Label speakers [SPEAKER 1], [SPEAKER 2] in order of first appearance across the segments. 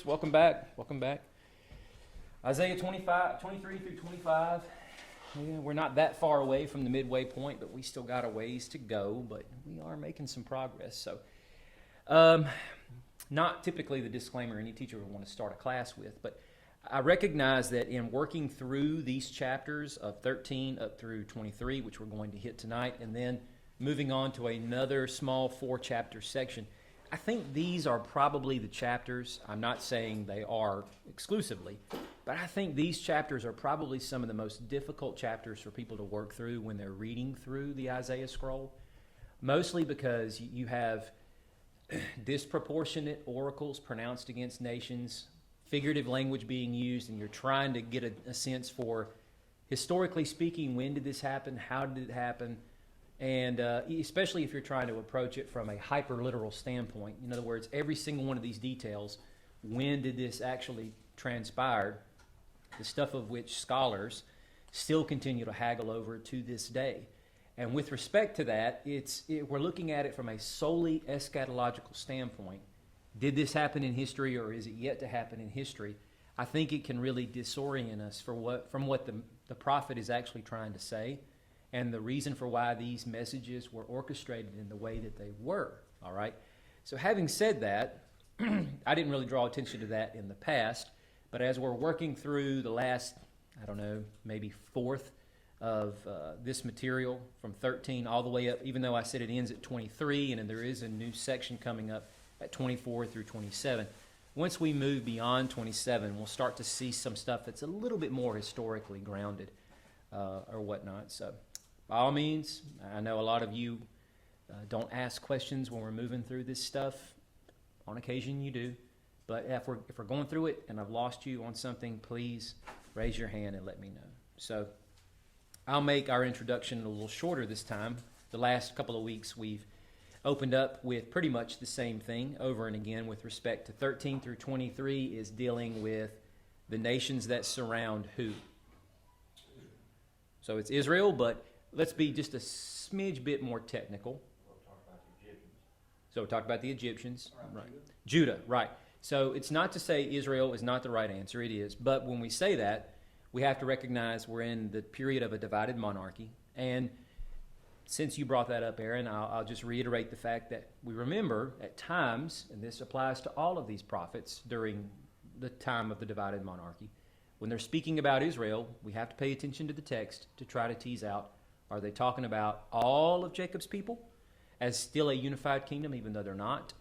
[SPEAKER 1] visitors, welcome back. Welcome back. Isaiah 23 through 25. Yeah, we're not that far away from the midway point, but we still got a ways to go, but we are making some progress. So, not typically the disclaimer any teacher would want to start a class with, but I recognize that in working through these chapters of 13 up through 23, which we're going to hit tonight, and then moving on to another small 4-chapter section, I think these are probably the chapters. I'm not saying they are exclusively, but I think these chapters are probably some of the most difficult chapters for people to work through when they're reading through the Isaiah scroll, mostly because you have disproportionate oracles pronounced against nations, figurative language being used, and you're trying to get a sense for, historically speaking, when did this happen, how did it happen, and especially if you're trying to approach it from a hyper-literal standpoint. In other words, every single one of these details, when did this actually transpire, the stuff of which scholars still continue to haggle over to this day. And with respect to that, we're looking at it from a solely eschatological standpoint. Did this happen in history, or is it yet to happen in history? I think it can really disorient us from what the prophet is actually trying to say, and the reason for why these messages were orchestrated in the way that they were, all right? So having said that, I didn't really draw attention to that in the past, but as we're working through the last, I don't know, maybe fourth of this material from 13 all the way up, even though I said it ends at 23, and then there is a new section coming up at 24 through 27. Once we move beyond 27, we'll start to see some stuff that's a little bit more historically grounded or whatnot. So by all means, I know a lot of you don't ask questions when we're moving through this stuff. On occasion you do. But if we're going through it and I've lost you on something, please raise your hand and let me know. So I'll make our introduction a little shorter this time. The last couple of weeks we've opened up with pretty much the same thing over and again with respect to 13 through 23 is dealing with the nations that surround who? So it's Israel, but let's be just a smidge bit more technical.
[SPEAKER 2] We'll talk about the Egyptians.
[SPEAKER 1] So we'll talk about the Egyptians. Right. Judah, right. So it's not to say Israel is not the right answer. It is. But when we say that, we have to recognize we're in the period of a divided monarchy. And since you brought that up, Aaron, I'll just reiterate the fact that we remember at times, and this applies to all of these prophets during the time of the divided monarchy, when they're speaking about Israel, we have to pay attention to the text to try to tease out, are they talking about all of Jacob's people as still a unified kingdom, even though they're not?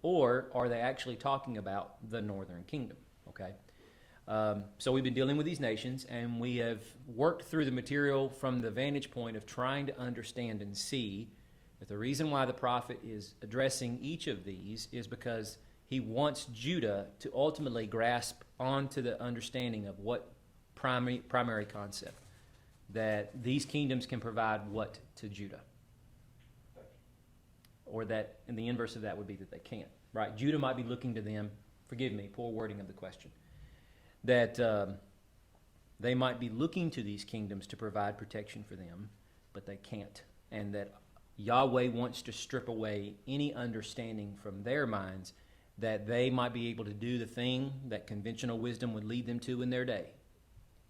[SPEAKER 1] Or are they actually talking about the northern kingdom? Okay. So we've been dealing with these nations, and we have worked through the material from the vantage point of trying to understand and see that the reason why the prophet is addressing each of these is because he wants Judah to ultimately grasp onto the understanding of what primary concept, that these kingdoms can provide what to Judah. Or that, and the inverse of that would be that they can't, right? Judah might be looking to them, forgive me, poor wording of the question, that they might be looking to these kingdoms to provide protection for them, but they can't. And that Yahweh wants to strip away any understanding from their minds that they might be able to do the thing that conventional wisdom would lead them to in their day.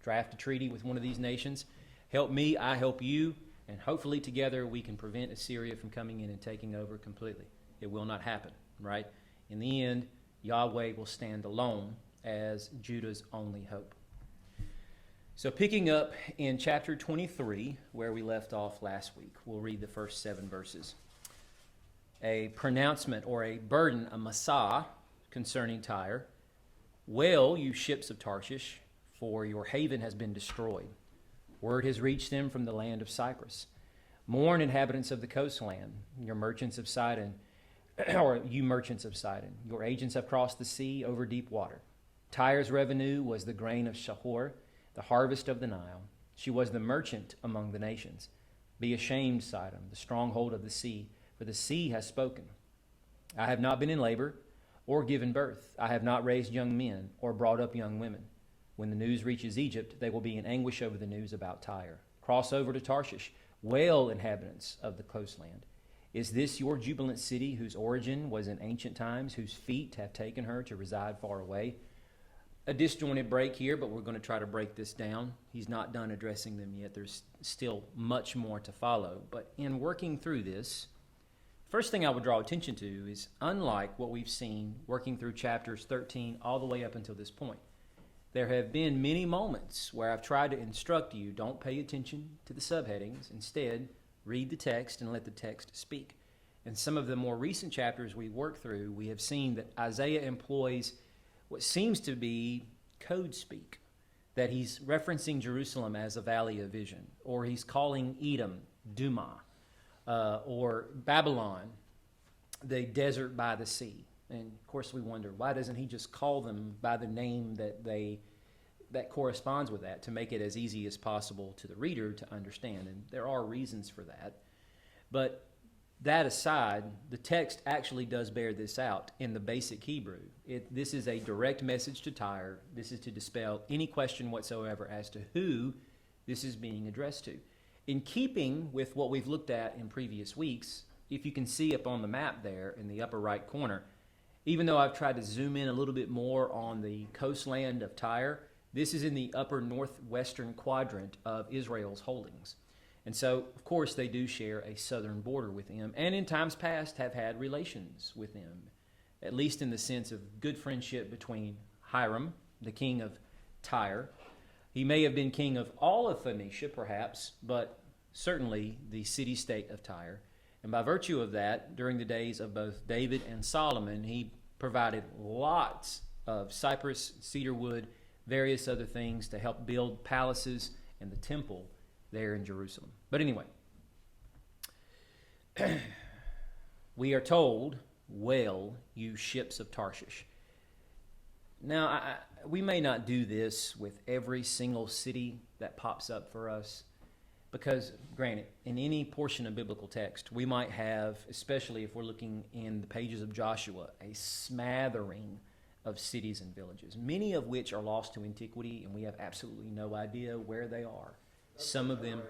[SPEAKER 1] Draft a treaty with one of these nations. Help me, I help you, and hopefully together we can prevent Assyria from coming in and taking over completely. It will not happen, right? In the end, Yahweh will stand alone as Judah's only hope. So picking up in chapter 23, where we left off last week, we'll read the first 7 verses. A pronouncement or a burden, a massah, concerning Tyre. Wail, you ships of Tarshish, for your haven has been destroyed. Word has reached them from the land of Cyprus. Mourn, inhabitants of the coastland, your merchants of Sidon, or you merchants of Sidon. Your agents have crossed the sea over deep water. Tyre's revenue was the grain of Shahor, the harvest of the Nile. She was the merchant among the nations. Be ashamed, Sidon, the stronghold of the sea, for the sea has spoken. I have not been in labor or given birth. I have not raised young men or brought up young women. When the news reaches Egypt, they will be in anguish over the news about Tyre. Cross over to Tarshish. Wail, inhabitants of the coastland. Is this your jubilant city whose origin was in ancient times, whose feet have taken her to reside far away? A disjointed break here, but we're going to try to break this down. He's not done addressing them yet. There's still much more to follow. But in working through this, first thing I would draw attention to is, unlike what we've seen working through chapters 13 all the way up until this point, there have been many moments where I've tried to instruct you, don't pay attention to the subheadings. Instead, read the text and let the text speak. In some of the more recent chapters we work through, we have seen that Isaiah employs what seems to be code speak, that he's referencing Jerusalem as a valley of vision, or he's calling Edom Duma, or Babylon the desert by the sea. And of course we wonder, why doesn't he just call them by the name that corresponds with that, to make it as easy as possible to the reader to understand? And there are reasons for that. But that aside, the text actually does bear this out in the basic Hebrew. This is a direct message to Tyre. This is to dispel any question whatsoever as to who this is being addressed to. In keeping with what we've looked at in previous weeks, if you can see up on the map there in the upper right corner, even though I've tried to zoom in a little bit more on the coastland of Tyre, this is in the upper northwestern quadrant of Israel's holdings. And so, of course, they do share a southern border with them, and in times past have had relations with them, at least in the sense of good friendship between Hiram, the king of Tyre. He may have been king of all of Phoenicia, perhaps, but certainly the city-state of Tyre. And by virtue of that, during the days of both David and Solomon, he provided lots of cypress, cedar wood, various other things to help build palaces and the temple there in Jerusalem. But anyway, we are told, "Wail, you ships of Tarshish." Now, we may not do this with every single city that pops up for us, because, granted, in any portion of biblical text, we might have, especially if we're looking in the pages of Joshua, a smattering of cities and villages, many of which are lost to antiquity, and we have absolutely no idea where they are. Some of them...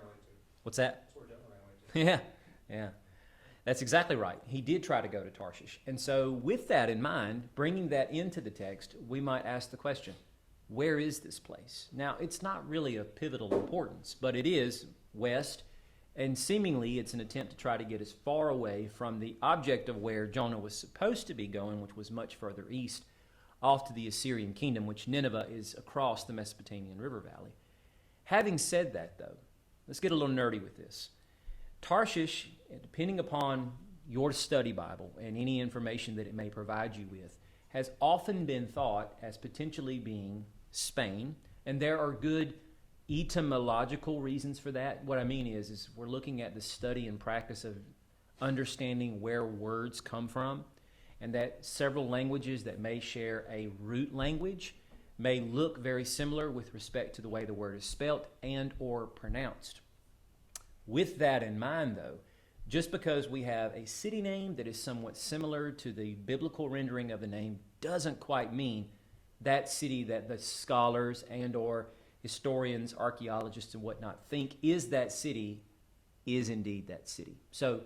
[SPEAKER 1] What's that? Yeah. That's exactly right. He did try to go to Tarshish. And so with that in mind, bringing that into the text, we might ask the question, where is this place? Now, it's not really of pivotal importance, but it is west, and seemingly it's an attempt to try to get as far away from the object of where Jonah was supposed to be going, which was much further east, off to the Assyrian kingdom, which Nineveh is across the Mesopotamian River Valley. Having said that, though, let's get a little nerdy with this. Tarshish, depending upon your study Bible and any information that it may provide you with, has often been thought as potentially being Spain, and there are good etymological reasons for that. What I mean is we're looking at the study and practice of understanding where words come from, and that several languages that may share a root language may look very similar with respect to the way the word is spelt and or pronounced. With that in mind, though, just because we have a city name that is somewhat similar to the biblical rendering of the name doesn't quite mean that city that the scholars and or historians, archaeologists, and whatnot think is that city is indeed that city. So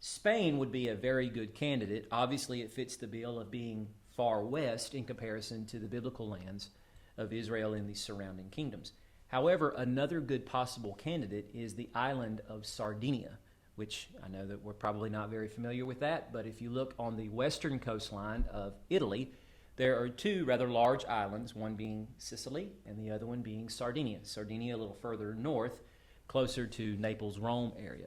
[SPEAKER 1] Spain would be a very good candidate. Obviously, it fits the bill of being far west in comparison to the biblical lands of Israel and the surrounding kingdoms. However, another good possible candidate is the island of Sardinia, which I know that we're probably not very familiar with that, but if you look on the western coastline of Italy, there are two rather large islands, one being Sicily and the other one being Sardinia. Sardinia a little further north, closer to Naples, Rome area.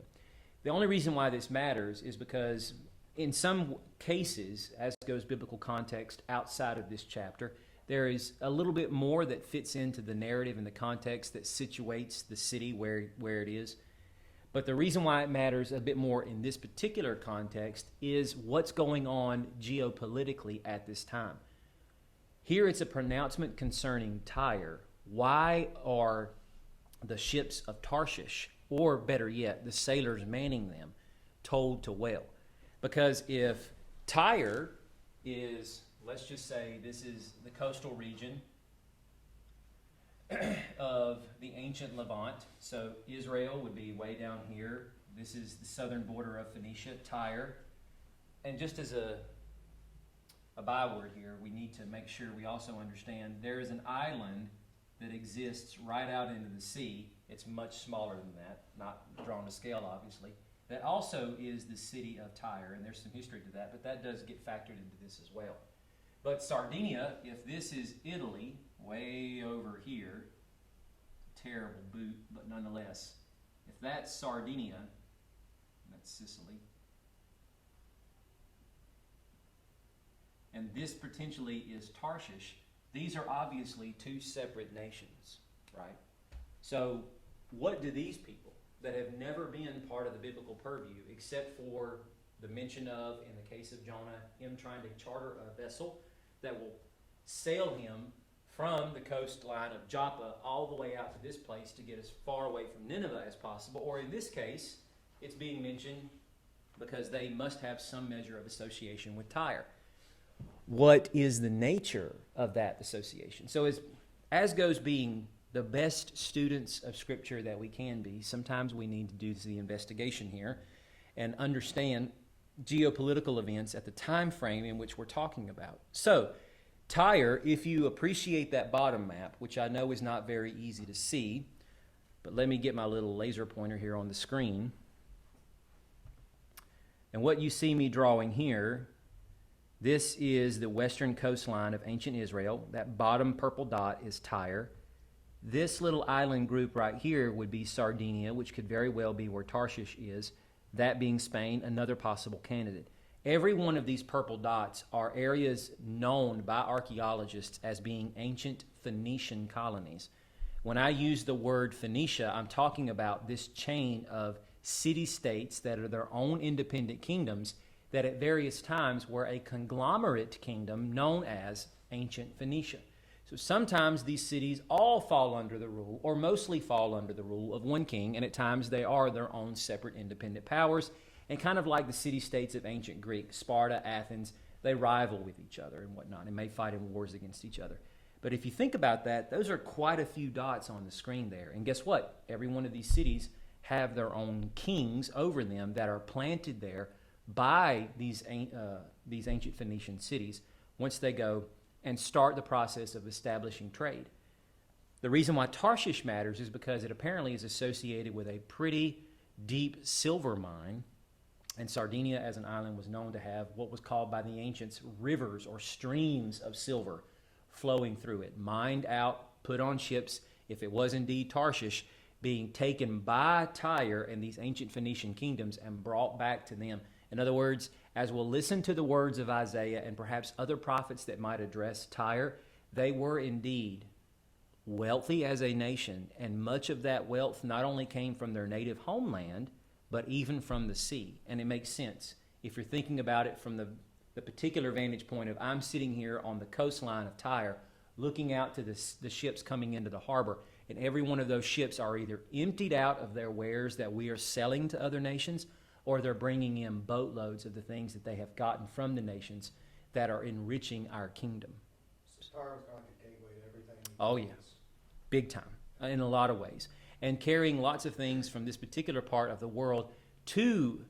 [SPEAKER 1] The only reason why this matters is because in some cases, as goes biblical context outside of this chapter, there is a little bit more that fits into the narrative and the context that situates the city where it is. But the reason why it matters a bit more in this particular context is what's going on geopolitically at this time. Here it's a pronouncement concerning Tyre. Why are the ships of Tarshish, or better yet, the sailors manning them, told to wail? Because if Tyre is, let's just say this is the coastal region of the ancient Levant, so Israel would be way down here, This is the southern border of Phoenicia, Tyre. And just as a byword here, we need to make sure we also understand there is an island that exists right out into the sea. It's much smaller than that, not drawn to scale, obviously. That also is the city of Tyre, and there's some history to that, but that does get factored into this as well. But Sardinia, if this is Italy, way over here, terrible boot, but nonetheless, if that's Sardinia, that's Sicily, and this potentially is Tarshish, these are obviously two separate nations, right? So what do these people that have never been part of the biblical purview, except for the mention of, in the case of Jonah, him trying to charter a vessel that will sail him from the coastline of Joppa all the way out to this place to get as far away from Nineveh as possible, or in this case, it's being mentioned because they must have some measure of association with Tyre. What is the nature of that association? So as goes being the best students of Scripture that we can be, sometimes we need to do the investigation here and understand geopolitical events at the time frame in which we're talking about. So, Tyre, if you appreciate that bottom map, which I know is not very easy to see, but let me get my little laser pointer here on the screen. And what you see me drawing here, this is the western coastline of ancient Israel. That bottom purple dot is Tyre. This little island group right here would be Sardinia, which could very well be where Tarshish is. That being Spain, another possible candidate. Every one of these purple dots are areas known by archaeologists as being ancient Phoenician colonies. When I use the word Phoenicia, I'm talking about this chain of city-states that are their own independent kingdoms that at various times were a conglomerate kingdom known as ancient Phoenicia. So sometimes these cities all fall under the rule, or mostly fall under the rule of one king, and at times they are their own separate independent powers. And kind of like the city-states of ancient Greek, Sparta, Athens, they rival with each other and whatnot, and may fight in wars against each other. But if you think about that, those are quite a few dots on the screen there. And guess what? Every one of these cities have their own kings over them that are planted there by these ancient Phoenician cities once they go and start the process of establishing trade. The reason why Tarshish matters is because it apparently is associated with a pretty deep silver mine, and Sardinia as an island was known to have what was called by the ancients rivers or streams of silver flowing through it, mined out, put on ships, if it was indeed Tarshish, being taken by Tyre and these ancient Phoenician kingdoms and brought back to them. In other words, as we'll listen to the words of Isaiah and perhaps other prophets that might address Tyre, they were indeed wealthy as a nation, and much of that wealth not only came from their native homeland, but even from the sea. And it makes sense. If you're thinking about it from the particular vantage point of I'm sitting here on the coastline of Tyre, looking out to the ships coming into the harbor, and every one of those ships are either emptied out of their wares that we are selling to other nations, or they're bringing in boatloads of the things that they have gotten from the nations that are enriching our kingdom.
[SPEAKER 2] So Tyre was kind of like a gateway to everything.
[SPEAKER 1] Oh, yeah. Big time, in a lot of ways. And carrying lots of things from this particular part of the world to,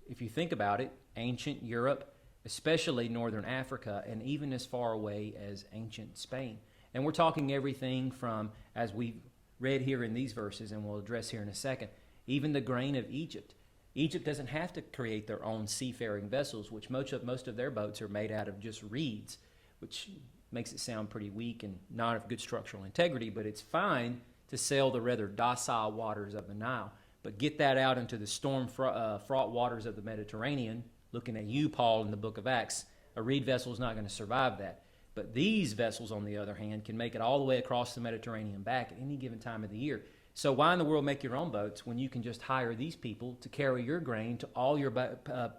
[SPEAKER 1] if you think about it, ancient Europe, especially northern Africa, and even as far away as ancient Spain. And we're talking everything from, as we read here in these verses, and we'll address here in a second, even the grain of Egypt. Egypt doesn't have to create their own seafaring vessels, which most of their boats are made out of just reeds, which makes it sound pretty weak and not of good structural integrity, but it's fine to sail the rather docile waters of the Nile. But get that out into the storm-fraught waters of the Mediterranean, looking at you, Paul, in the book of Acts, a reed vessel is not going to survive that. But these vessels, on the other hand, can make it all the way across the Mediterranean back at any given time of the year. So why in the world make your own boats when you can just hire these people to carry your grain to all your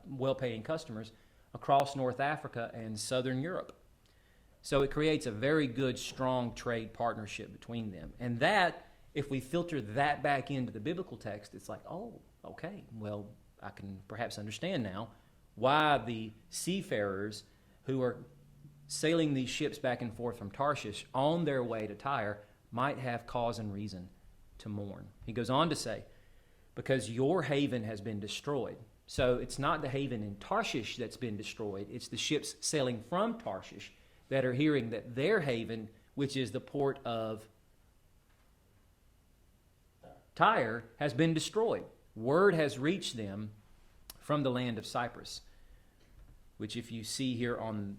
[SPEAKER 1] well-paying customers across North Africa and Southern Europe? So it creates a very good, strong trade partnership between them. And that, if we filter that back into the biblical text, it's like, oh, okay, well, I can perhaps understand now why the seafarers who are sailing these ships back and forth from Tarshish on their way to Tyre might have cause and reason to mourn. He goes on to say, because your haven has been destroyed. So it's not the haven in Tarshish that's been destroyed. It's the ships sailing from Tarshish that are hearing that their haven, which is the port of Tyre, has been destroyed. Word has reached them from the land of Cyprus, which if you see here on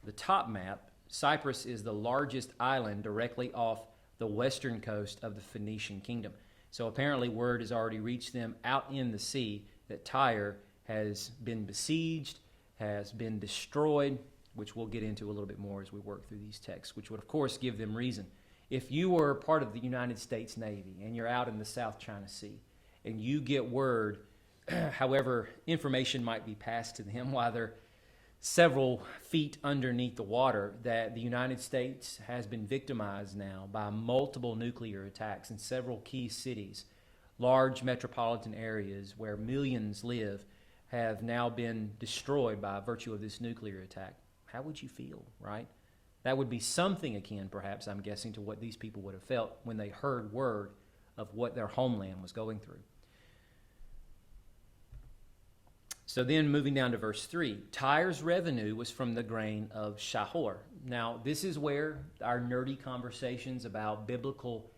[SPEAKER 1] the top map, Cyprus is the largest island directly off the western coast of the Phoenician kingdom. So apparently word has already reached them out in the sea that Tyre has been besieged, has been destroyed, which we'll get into a little bit more as we work through these texts, which would of course give them reason. If you were part of the United States Navy and you're out in the South China Sea and you get word, however information might be passed to them while they're several feet underneath the water, that the United States has been victimized now by multiple nuclear attacks in several key cities, large metropolitan areas where millions live, have now been destroyed by virtue of this nuclear attack. How would you feel, right? That would be something akin, perhaps, I'm guessing, to what these people would have felt when they heard word of what their homeland was going through. So then moving down to verse 3, Tyre's revenue was from the grain of Shahor. Now, this is where our nerdy conversations about biblical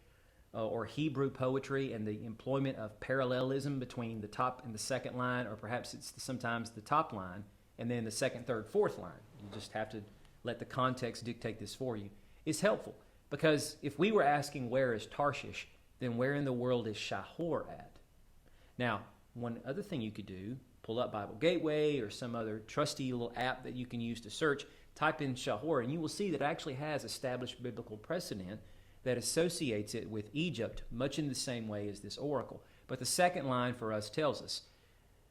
[SPEAKER 1] or Hebrew poetry and the employment of parallelism between the top and the second line, or perhaps it's sometimes the top line and then the second, third, fourth line. You just have to let the context dictate this for you. It's helpful because if we were asking where is Tarshish, then where in the world is Shahor at? Now, one other thing you could do, pull up Bible Gateway or some other trusty little app that you can use to search, type in Shahor, and you will see that it actually has established biblical precedent that associates it with Egypt, much in the same way as this oracle. But the second line for us tells us,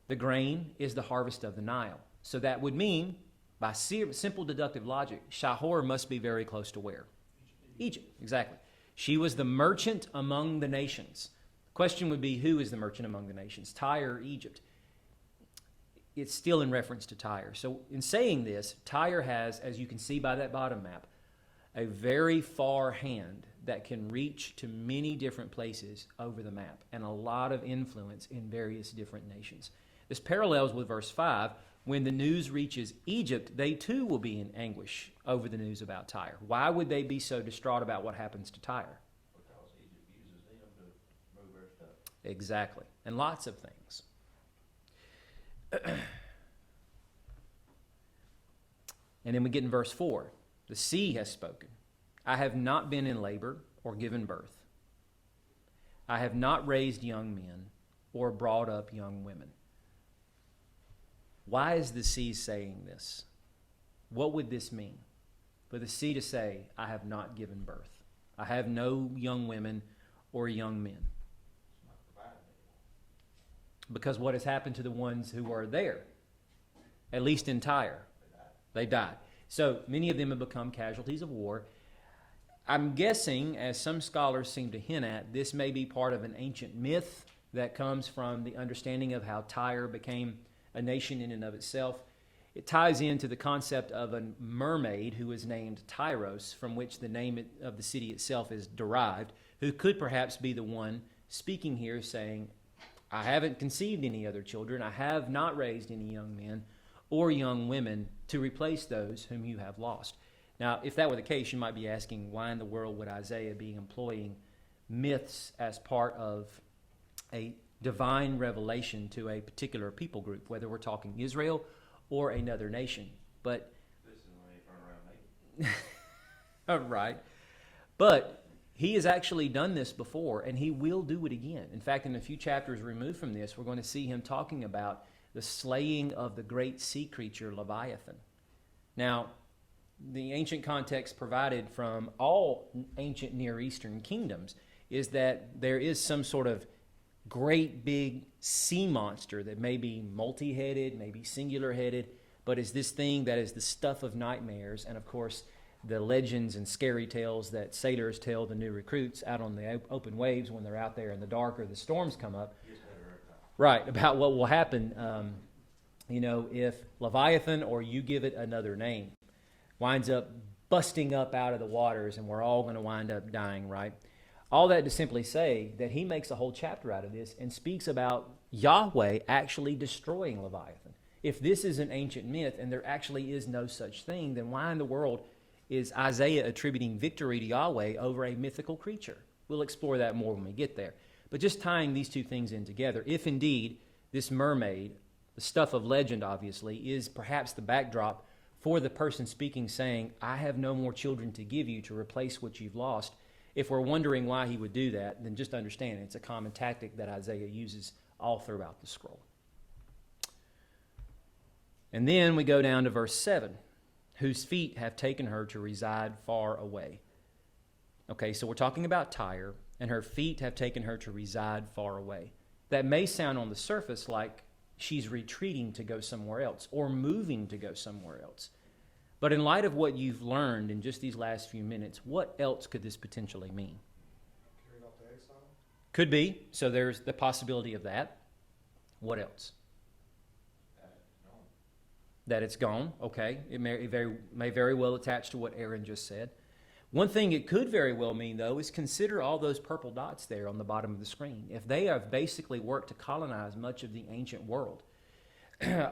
[SPEAKER 1] the grain is the harvest of the Nile. So that would mean, by simple deductive logic, Shahor must be very close to where? Egypt, exactly. She was the merchant among the nations. The question would be, who is the merchant among the nations, Tyre or Egypt? It's still in reference to Tyre. So in saying this, Tyre has, as you can see by that bottom map, a very far hand that can reach to many different places over the map and a lot of influence in various different nations. This parallels with verse 5. When the news reaches Egypt, they too will be in anguish over the news about Tyre. Why would they be so distraught about what happens to Tyre?
[SPEAKER 3] Because Egypt uses them to move their stuff.
[SPEAKER 1] Exactly. And lots of things. And then we get in verse 4. The sea has spoken. I have not been in labor or given birth. I have not raised young men or brought up young women. Why is the sea saying this? What would this mean? For the sea to say, I have not given birth. I have no young women or young men.
[SPEAKER 3] It's not provided anymore.
[SPEAKER 1] Because what has happened to the ones who are there? At least in Tyre. They died. So many of them have become casualties of war. I'm guessing, as some scholars seem to hint at, this may be part of an ancient myth that comes from the understanding of how Tyre became a nation in and of itself. It ties into the concept of a mermaid who is named Tyros, from which the name of the city itself is derived, who could perhaps be the one speaking here saying, I haven't conceived any other children, I have not raised any young men or young women to replace those whom you have lost. Now, if that were the case, you might be asking, why in the world would Isaiah be employing myths as part of a divine revelation to a particular people group, whether we're talking Israel or another nation? But
[SPEAKER 3] This is when they turn around naked.
[SPEAKER 1] right. But he has actually done this before, and he will do it again. In fact, in a few chapters removed from this, we're going to see him talking about the slaying of the great sea creature Leviathan. Now, the ancient context provided from all ancient Near Eastern kingdoms is that there is some sort of great big sea monster that may be multi-headed, maybe singular-headed, but is this thing that is the stuff of nightmares. And of course, the legends and scary tales that sailors tell the new recruits out on the open waves when they're out there in the dark or the storms come up. Right, about what will happen, if Leviathan, or you give it another name, winds up busting up out of the waters and we're all going to wind up dying, right? All that to simply say that he makes a whole chapter out of this and speaks about Yahweh actually destroying Leviathan. If this is an ancient myth and there actually is no such thing, then why in the world is Isaiah attributing victory to Yahweh over a mythical creature? We'll explore that more when we get there. But just tying these two things in together, if indeed this mermaid, the stuff of legend obviously, is perhaps the backdrop for the person speaking saying, I have no more children to give you to replace what you've lost. If we're wondering why he would do that, then just understand it's a common tactic that Isaiah uses all throughout the scroll. And then we go down to verse 7, whose feet have taken her to reside far away. Okay, so we're talking about Tyre, and her feet have taken her to reside far away. That may sound on the surface like she's retreating to go somewhere else or moving to go somewhere else. But in light of what you've learned in just these last few minutes, what else could this potentially mean?
[SPEAKER 2] Carried off to exile.
[SPEAKER 1] Could be. So there's the possibility of that. What else?
[SPEAKER 3] No.
[SPEAKER 1] That it's gone. Okay. It may very well attach to what Aaron just said. One thing it could very well mean, though, is consider all those purple dots there on the bottom of the screen. If they have basically worked to colonize much of the ancient world,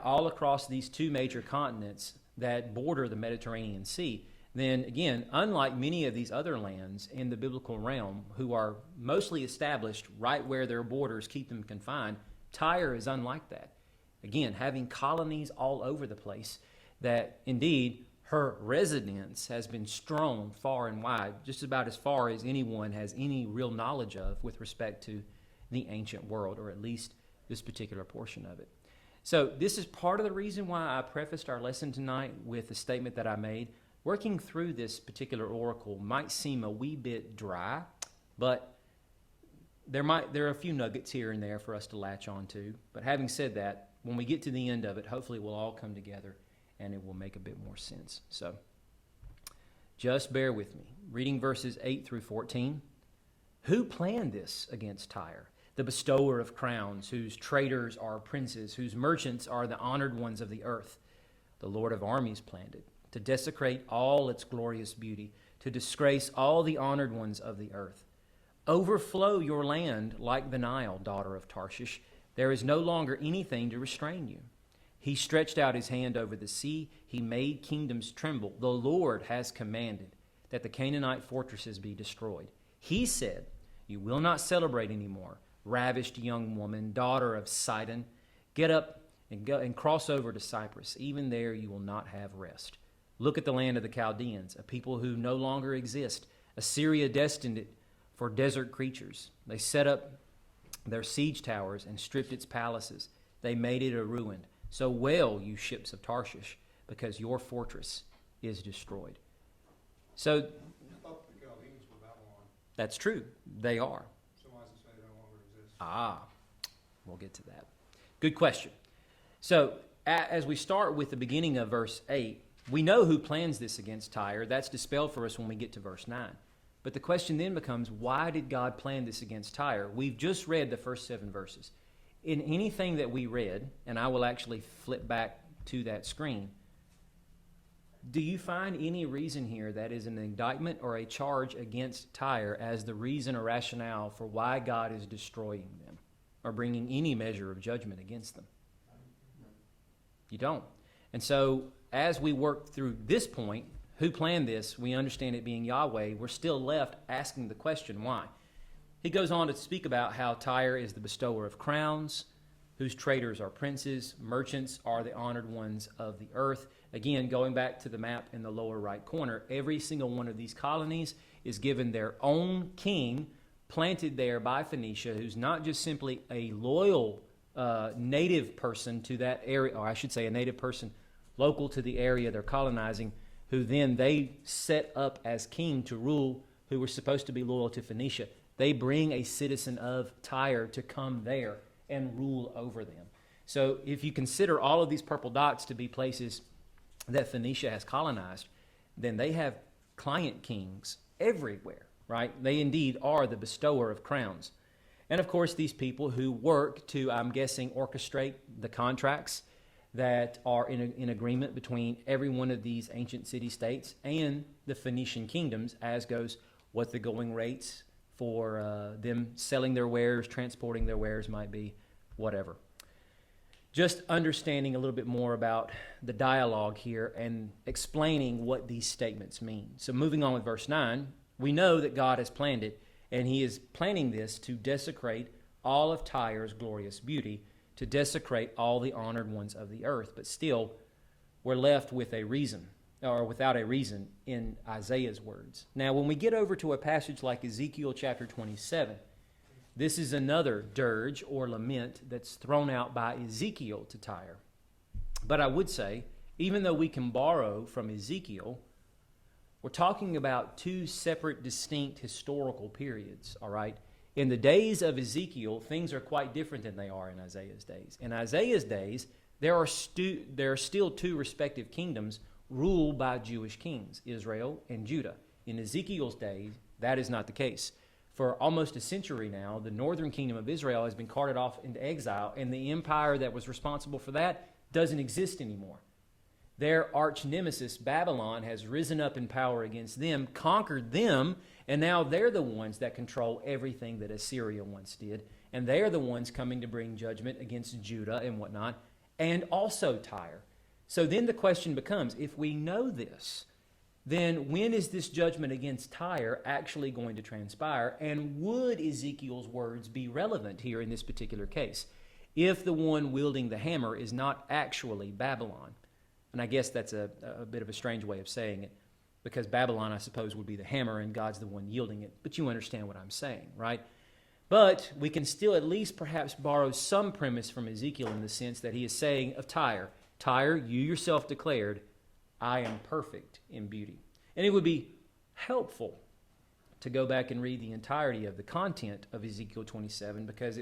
[SPEAKER 1] all across these two major continents that border the Mediterranean Sea, then again, unlike many of these other lands in the biblical realm who are mostly established right where their borders keep them confined, Tyre is unlike that. Again, having colonies all over the place, that indeed her residence has been strewn far and wide, just about as far as anyone has any real knowledge of with respect to the ancient world, or at least this particular portion of it. So this is part of the reason why I prefaced our lesson tonight with the statement that I made. Working through this particular oracle might seem a wee bit dry, but there are a few nuggets here and there for us to latch on to. But having said that, when we get to the end of it, hopefully we'll all come together and it will make a bit more sense. So just bear with me. Reading verses 8 through 14. Who planned this against Tyre? The bestower of crowns, whose traders are princes, whose merchants are the honored ones of the earth. The Lord of armies planned it, to desecrate all its glorious beauty, to disgrace all the honored ones of the earth. Overflow your land like the Nile, daughter of Tarshish. There is no longer anything to restrain you. He stretched out his hand over the sea. He made kingdoms tremble. The Lord has commanded that the Canaanite fortresses be destroyed. He said, you will not celebrate anymore. Ravished young woman, daughter of Sidon, get up and go and cross over to Cyprus. Even there you will not have rest. Look at the land of the Chaldeans, a people who no longer exist. Assyria destined it for desert creatures. They set up their siege towers and stripped its palaces. They made it a ruin. So wail, you ships of Tarshish, because your fortress is destroyed. So
[SPEAKER 2] I thought the Chaldeans were Babylon.
[SPEAKER 1] that's true. They are.
[SPEAKER 2] So why does it say they no longer exist?
[SPEAKER 1] Ah, we'll get to that. Good question. So as we start with the beginning of verse 8, we know who plans this against Tyre. That's dispelled for us when we get to verse 9. But the question then becomes, why did God plan this against Tyre? We've just read the first 7 verses. In anything that we read, and I will actually flip back to that screen, do you find any reason here that is an indictment or a charge against Tyre as the reason or rationale for why God is destroying them or bringing any measure of judgment against them? You don't. And so as we work through this point, who planned this, we understand it being Yahweh, we're still left asking the question, why? He goes on to speak about how Tyre is the bestower of crowns, whose traders are princes, merchants are the honored ones of the earth. Again, going back to the map in the lower right corner, every single one of these colonies is given their own king, planted there by Phoenicia, who's not just simply a loyal native person to that area, or I should say a native person local to the area they're colonizing, who then they set up as king to rule, who were supposed to be loyal to Phoenicia. They bring a citizen of Tyre to come there and rule over them. So if you consider all of these purple dots to be places that Phoenicia has colonized, then they have client kings everywhere, right? They indeed are the bestower of crowns. And of course, these people who work to, I'm guessing, orchestrate the contracts that are in agreement between every one of these ancient city-states and the Phoenician kingdoms, as goes what the going rates for them selling their wares, transporting their wares, might be, whatever. Just understanding a little bit more about the dialogue here and explaining what these statements mean. So moving on with verse 9, we know that God has planned it, and he is planning this to desecrate all of Tyre's glorious beauty, to desecrate all the honored ones of the earth. But still, we're left with a reason, or without a reason, in Isaiah's words. Now, when we get over to a passage like Ezekiel chapter 27, this is another dirge or lament that's thrown out by Ezekiel to Tyre. But I would say, even though we can borrow from Ezekiel, we're talking about two separate, distinct historical periods, all right? In the days of Ezekiel, things are quite different than they are in Isaiah's days. In Isaiah's days, there are still two respective kingdoms ruled by Jewish kings, Israel and Judah. In Ezekiel's days, that is not the case. For almost a century now, the northern kingdom of Israel has been carted off into exile, and the empire that was responsible for that doesn't exist anymore. Their arch nemesis, Babylon, has risen up in power against them, conquered them, and now they're the ones that control everything that Assyria once did. And they're the ones coming to bring judgment against Judah and whatnot, and also Tyre. So then the question becomes, if we know this, then when is this judgment against Tyre actually going to transpire? And would Ezekiel's words be relevant here in this particular case, if the one wielding the hammer is not actually Babylon? And I guess that's a bit of a strange way of saying it, because Babylon, I suppose, would be the hammer and God's the one yielding it. But you understand what I'm saying, right? But we can still at least perhaps borrow some premise from Ezekiel in the sense that he is saying of Tyre, Tyre, you yourself declared, I am perfect in beauty. And it would be helpful to go back and read the entirety of the content of Ezekiel 27, because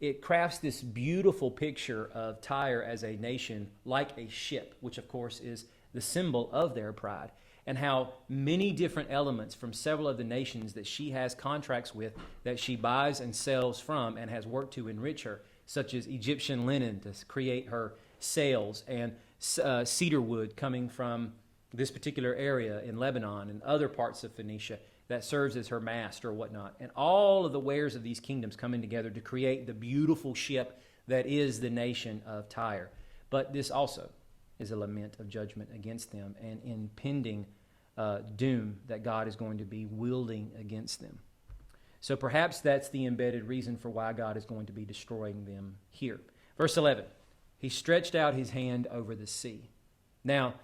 [SPEAKER 1] it crafts this beautiful picture of Tyre as a nation like a ship, which of course is the symbol of their pride, and how many different elements from several of the nations that she has contracts with, that she buys and sells from and has worked to enrich her, such as Egyptian linen to create her sails, and cedar wood coming from this particular area in Lebanon and other parts of Phoenicia that serves as her mast or whatnot. And all of the wares of these kingdoms coming together to create the beautiful ship that is the nation of Tyre. But this also is a lament of judgment against them and impending doom that God is going to be wielding against them. So perhaps that's the embedded reason for why God is going to be destroying them here. Verse 11, he stretched out his hand over the sea. Now,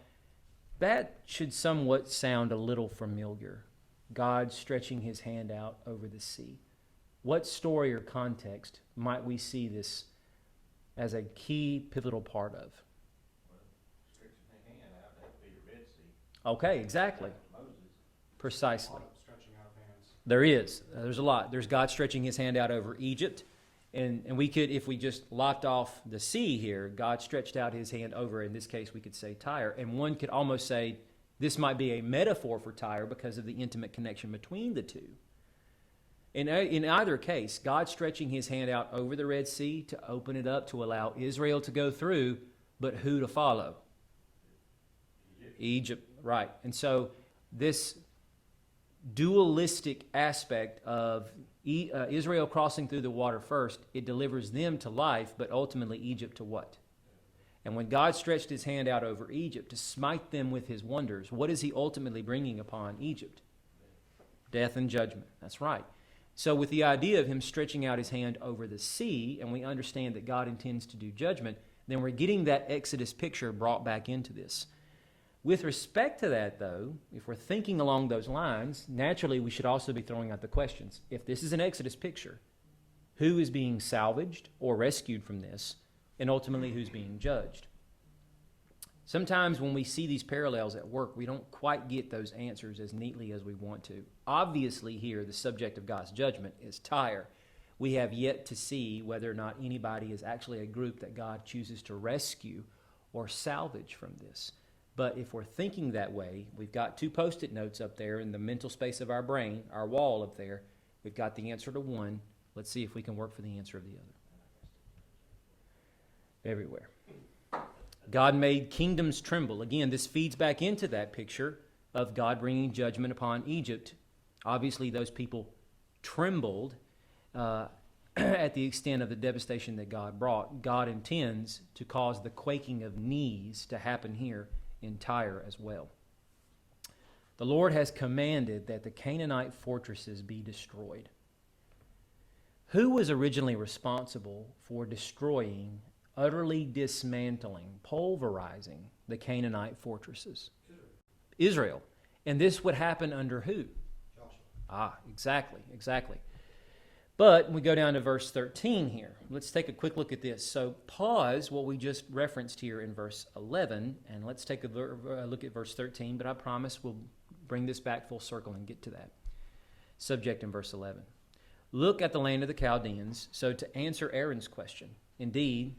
[SPEAKER 1] that should somewhat sound a little familiar. God stretching his hand out over the sea. What story or context might we see this as a key pivotal part of?
[SPEAKER 3] Well, stretching the hand out, that'd be the Red Sea.
[SPEAKER 1] Okay, exactly.
[SPEAKER 3] Moses.
[SPEAKER 1] Precisely.
[SPEAKER 2] A lot of stretching out of hands.
[SPEAKER 1] There is. There's a lot. There's God stretching his hand out over Egypt. And we could, if we just lopped off the sea here, God stretched out his hand over, in this case, we could say Tyre. And one could almost say this might be a metaphor for Tyre because of the intimate connection between the two. In either case, God stretching his hand out over the Red Sea to open it up to allow Israel to go through, but who to follow? Egypt, right. And so this dualistic aspect of Israel crossing through the water first, it delivers them to life, but ultimately Egypt to what? And when God stretched his hand out over Egypt to smite them with his wonders, what is he ultimately bringing upon Egypt? Death and judgment. That's right. So with the idea of him stretching out his hand over the sea, and we understand that God intends to do judgment, then we're getting that Exodus picture brought back into this. With respect to that, though, if we're thinking along those lines, naturally we should also be throwing out the questions. If this is an Exodus picture, who is being salvaged or rescued from this, and ultimately who's being judged? Sometimes when we see these parallels at work, we don't quite get those answers as neatly as we want to. Obviously here, the subject of God's judgment is Tyre. We have yet to see whether or not anybody is actually a group that God chooses to rescue or salvage from this. But if we're thinking that way, we've got two Post-it notes up there in the mental space of our brain, our wall up there. We've got the answer to one. Let's see if we can work for the answer of the other. Everywhere. God made kingdoms tremble. Again, this feeds back into that picture of God bringing judgment upon Egypt. Obviously, those people trembled at the extent of the devastation that God brought, God intends to cause the quaking of knees to happen here in Tyre as well. The Lord has commanded that the Canaanite fortresses be destroyed. Who was originally responsible for destroying, utterly dismantling, pulverizing the Canaanite fortresses? Israel. And this would happen under who?
[SPEAKER 2] Joshua.
[SPEAKER 1] Exactly. But we go down to verse 13 here. Let's take a quick look at this. So pause what we just referenced here in verse 11, and let's take a look at verse 13, but I promise we'll bring this back full circle and get to that subject in verse 11. Look at the land of the Chaldeans. So to answer Aaron's question, indeed,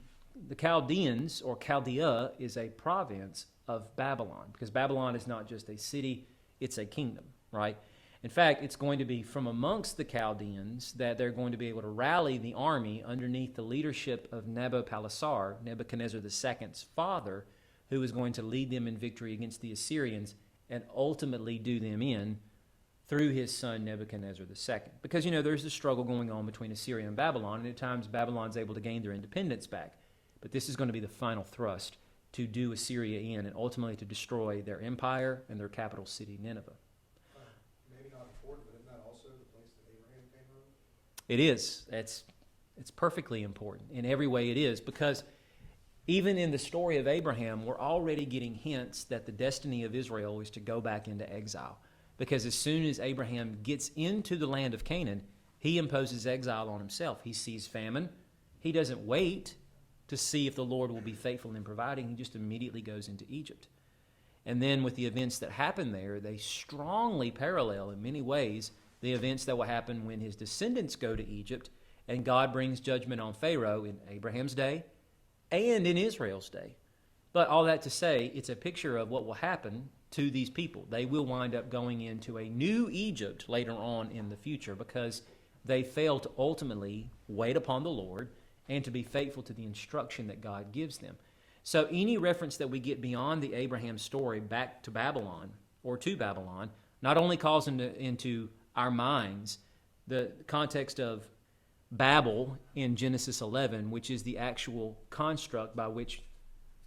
[SPEAKER 1] the Chaldeans, or Chaldea, is a province of Babylon, because Babylon is not just a city, it's a kingdom, right? In fact, it's going to be from amongst the Chaldeans that they're going to be able to rally the army underneath the leadership of Nabopolassar, Nebuchadnezzar II's father, who is going to lead them in victory against the Assyrians and ultimately do them in through his son Nebuchadnezzar II. Because, there's a struggle going on between Assyria and Babylon, and at times Babylon's able to gain their independence back. But this is going to be the final thrust to do Assyria in and ultimately to destroy their empire and their capital city, Nineveh.
[SPEAKER 2] Maybe not important, but isn't that also the place that Abraham came from?
[SPEAKER 1] It is. It's perfectly important. In every way it is, because even in the story of Abraham, we're already getting hints that the destiny of Israel is to go back into exile. Because as soon as Abraham gets into the land of Canaan, he imposes exile on himself. He sees famine. He doesn't wait to see if the Lord will be faithful in providing. He just immediately goes into Egypt. And then with the events that happen there, they strongly parallel in many ways the events that will happen when his descendants go to Egypt and God brings judgment on Pharaoh in Abraham's day and in Israel's day. But all that to say, it's a picture of what will happen to these people. They will wind up going into a new Egypt later on in the future because they fail to ultimately wait upon the Lord and to be faithful to the instruction that God gives them. So any reference that we get beyond the Abraham story back to Babylon or to Babylon not only calls into our minds the context of Babel in Genesis 11, which is the actual construct by which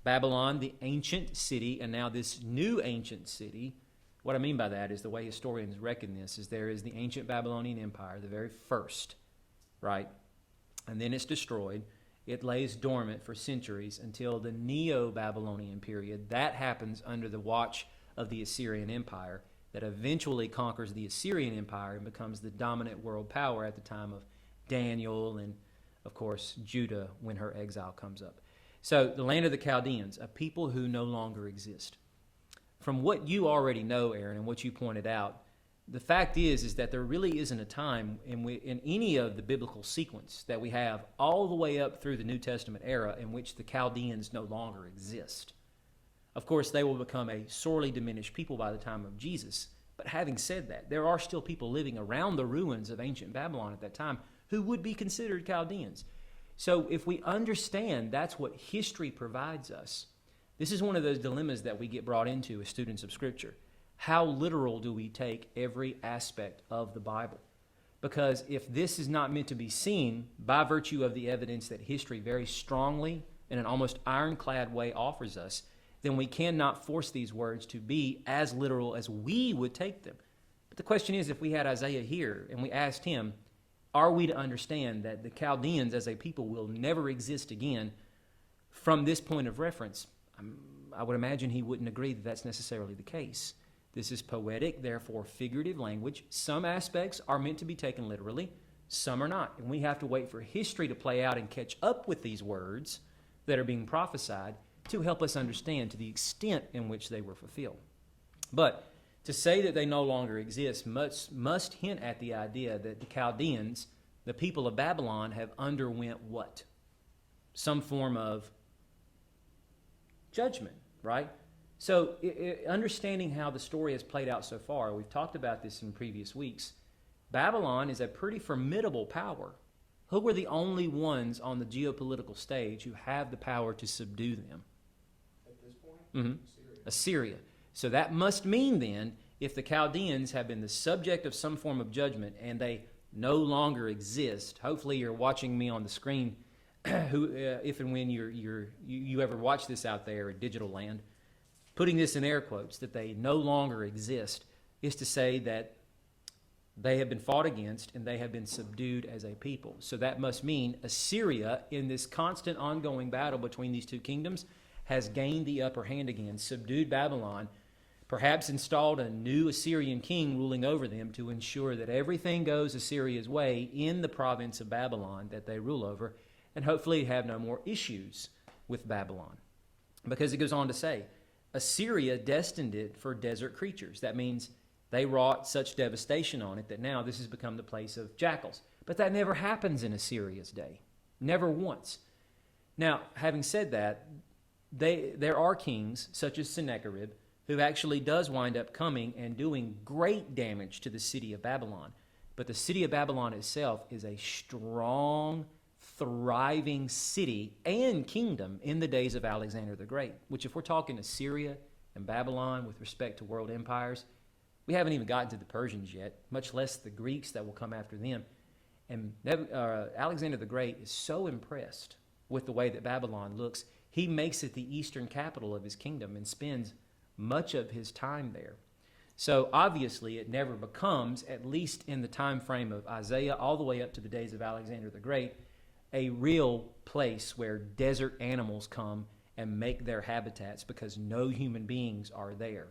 [SPEAKER 1] Babylon, the ancient city, and now this new ancient city, what I mean by that is the way historians reckon this is there is the ancient Babylonian Empire, the very first, right? And then it's destroyed. It lays dormant for centuries until the Neo-Babylonian period. That happens under the watch of the Assyrian Empire that eventually conquers the Assyrian Empire and becomes the dominant world power at the time of Daniel and, of course, Judah when her exile comes up. So the land of the Chaldeans, a people who no longer exist. From what you already know, Aaron, and what you pointed out, the fact is that there really isn't a time in any of the biblical sequence that we have all the way up through the New Testament era in which the Chaldeans no longer exist. Of course, they will become a sorely diminished people by the time of Jesus. But having said that, there are still people living around the ruins of ancient Babylon at that time who would be considered Chaldeans. So if we understand that's what history provides us, this is one of those dilemmas that we get brought into as students of Scripture. How literal do we take every aspect of the Bible? Because if this is not meant to be seen by virtue of the evidence that history very strongly, in an almost ironclad way, offers us, then we cannot force these words to be as literal as we would take them. But the question is, if we had Isaiah here and we asked him, are we to understand that the Chaldeans as a people will never exist again from this point of reference? I would imagine he wouldn't agree that that's necessarily the case. This is poetic, therefore figurative language. Some aspects are meant to be taken literally, some are not. And we have to wait for history to play out and catch up with these words that are being prophesied to help us understand to the extent in which they were fulfilled. But to say that they no longer exist must hint at the idea that the Chaldeans, the people of Babylon, have underwent what? Some form of judgment, right? So understanding how the story has played out so far, we've talked about this in previous weeks, Babylon is a pretty formidable power. Who were the only ones on the geopolitical stage who have the power to subdue them?
[SPEAKER 2] At this point?
[SPEAKER 1] Assyria. So that must mean then, if the Chaldeans have been the subject of some form of judgment and they no longer exist. Hopefully you're watching me on the screen, if and when you ever watch this out there at Digital Land. Putting this in air quotes, that they no longer exist, is to say that they have been fought against and they have been subdued as a people. So that must mean Assyria, in this constant ongoing battle between these two kingdoms, has gained the upper hand again, subdued Babylon, perhaps installed a new Assyrian king ruling over them to ensure that everything goes Assyria's way in the province of Babylon that they rule over, and hopefully have no more issues with Babylon. Because it goes on to say, Assyria destined it for desert creatures. That means they wrought such devastation on it that now this has become the place of jackals. But that never happens in Assyria's day. Never once. Now, having said that, there are kings, such as Sennacherib, who actually does wind up coming and doing great damage to the city of Babylon. But the city of Babylon itself is a strong, thriving city and kingdom in the days of Alexander the Great, which, if we're talking Assyria and Babylon with respect to world empires, we haven't even gotten to the Persians yet, much less the Greeks that will come after them. And Alexander the Great is so impressed with the way that Babylon looks, he makes it the eastern capital of his kingdom and spends much of his time there. So obviously it never becomes, at least in the time frame of Isaiah all the way up to the days of Alexander the Great, a real place where desert animals come and make their habitats, because no human beings are there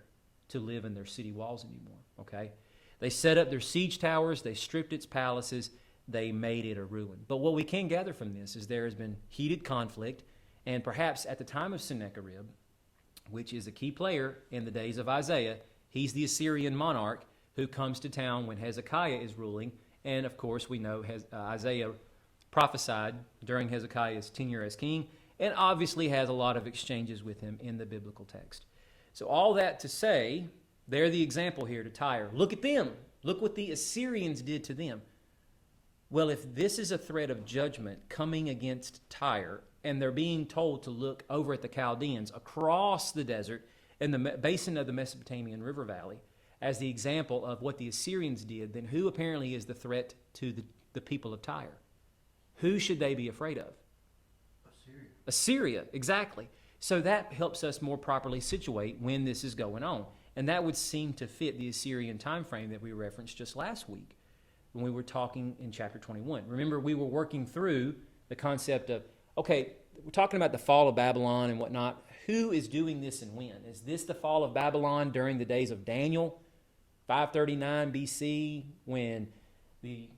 [SPEAKER 1] to live in their city walls anymore, okay? They set up their siege towers, they stripped its palaces, they made it a ruin. But what we can gather from this is there has been heated conflict, and perhaps at the time of Sennacherib, which is a key player in the days of Isaiah, he's the Assyrian monarch who comes to town when Hezekiah is ruling, and of course we know Isaiah prophesied during Hezekiah's tenure as king, and obviously has a lot of exchanges with him in the biblical text. So all that to say, they're the example here to Tyre. Look at them. Look what the Assyrians did to them. Well, if this is a threat of judgment coming against Tyre, and they're being told to look over at the Chaldeans across the desert in the basin of the Mesopotamian River Valley as the example of what the Assyrians did, then who apparently is the threat to the people of Tyre? Who should they be afraid of? Assyria, exactly. So that helps us more properly situate when this is going on. And that would seem to fit the Assyrian time frame that we referenced just last week when we were talking in chapter 21. Remember, we were working through the concept of, okay, we're talking about the fall of Babylon and whatnot. Who is doing this and when? Is this the fall of Babylon during the days of Daniel, 539 BC, when the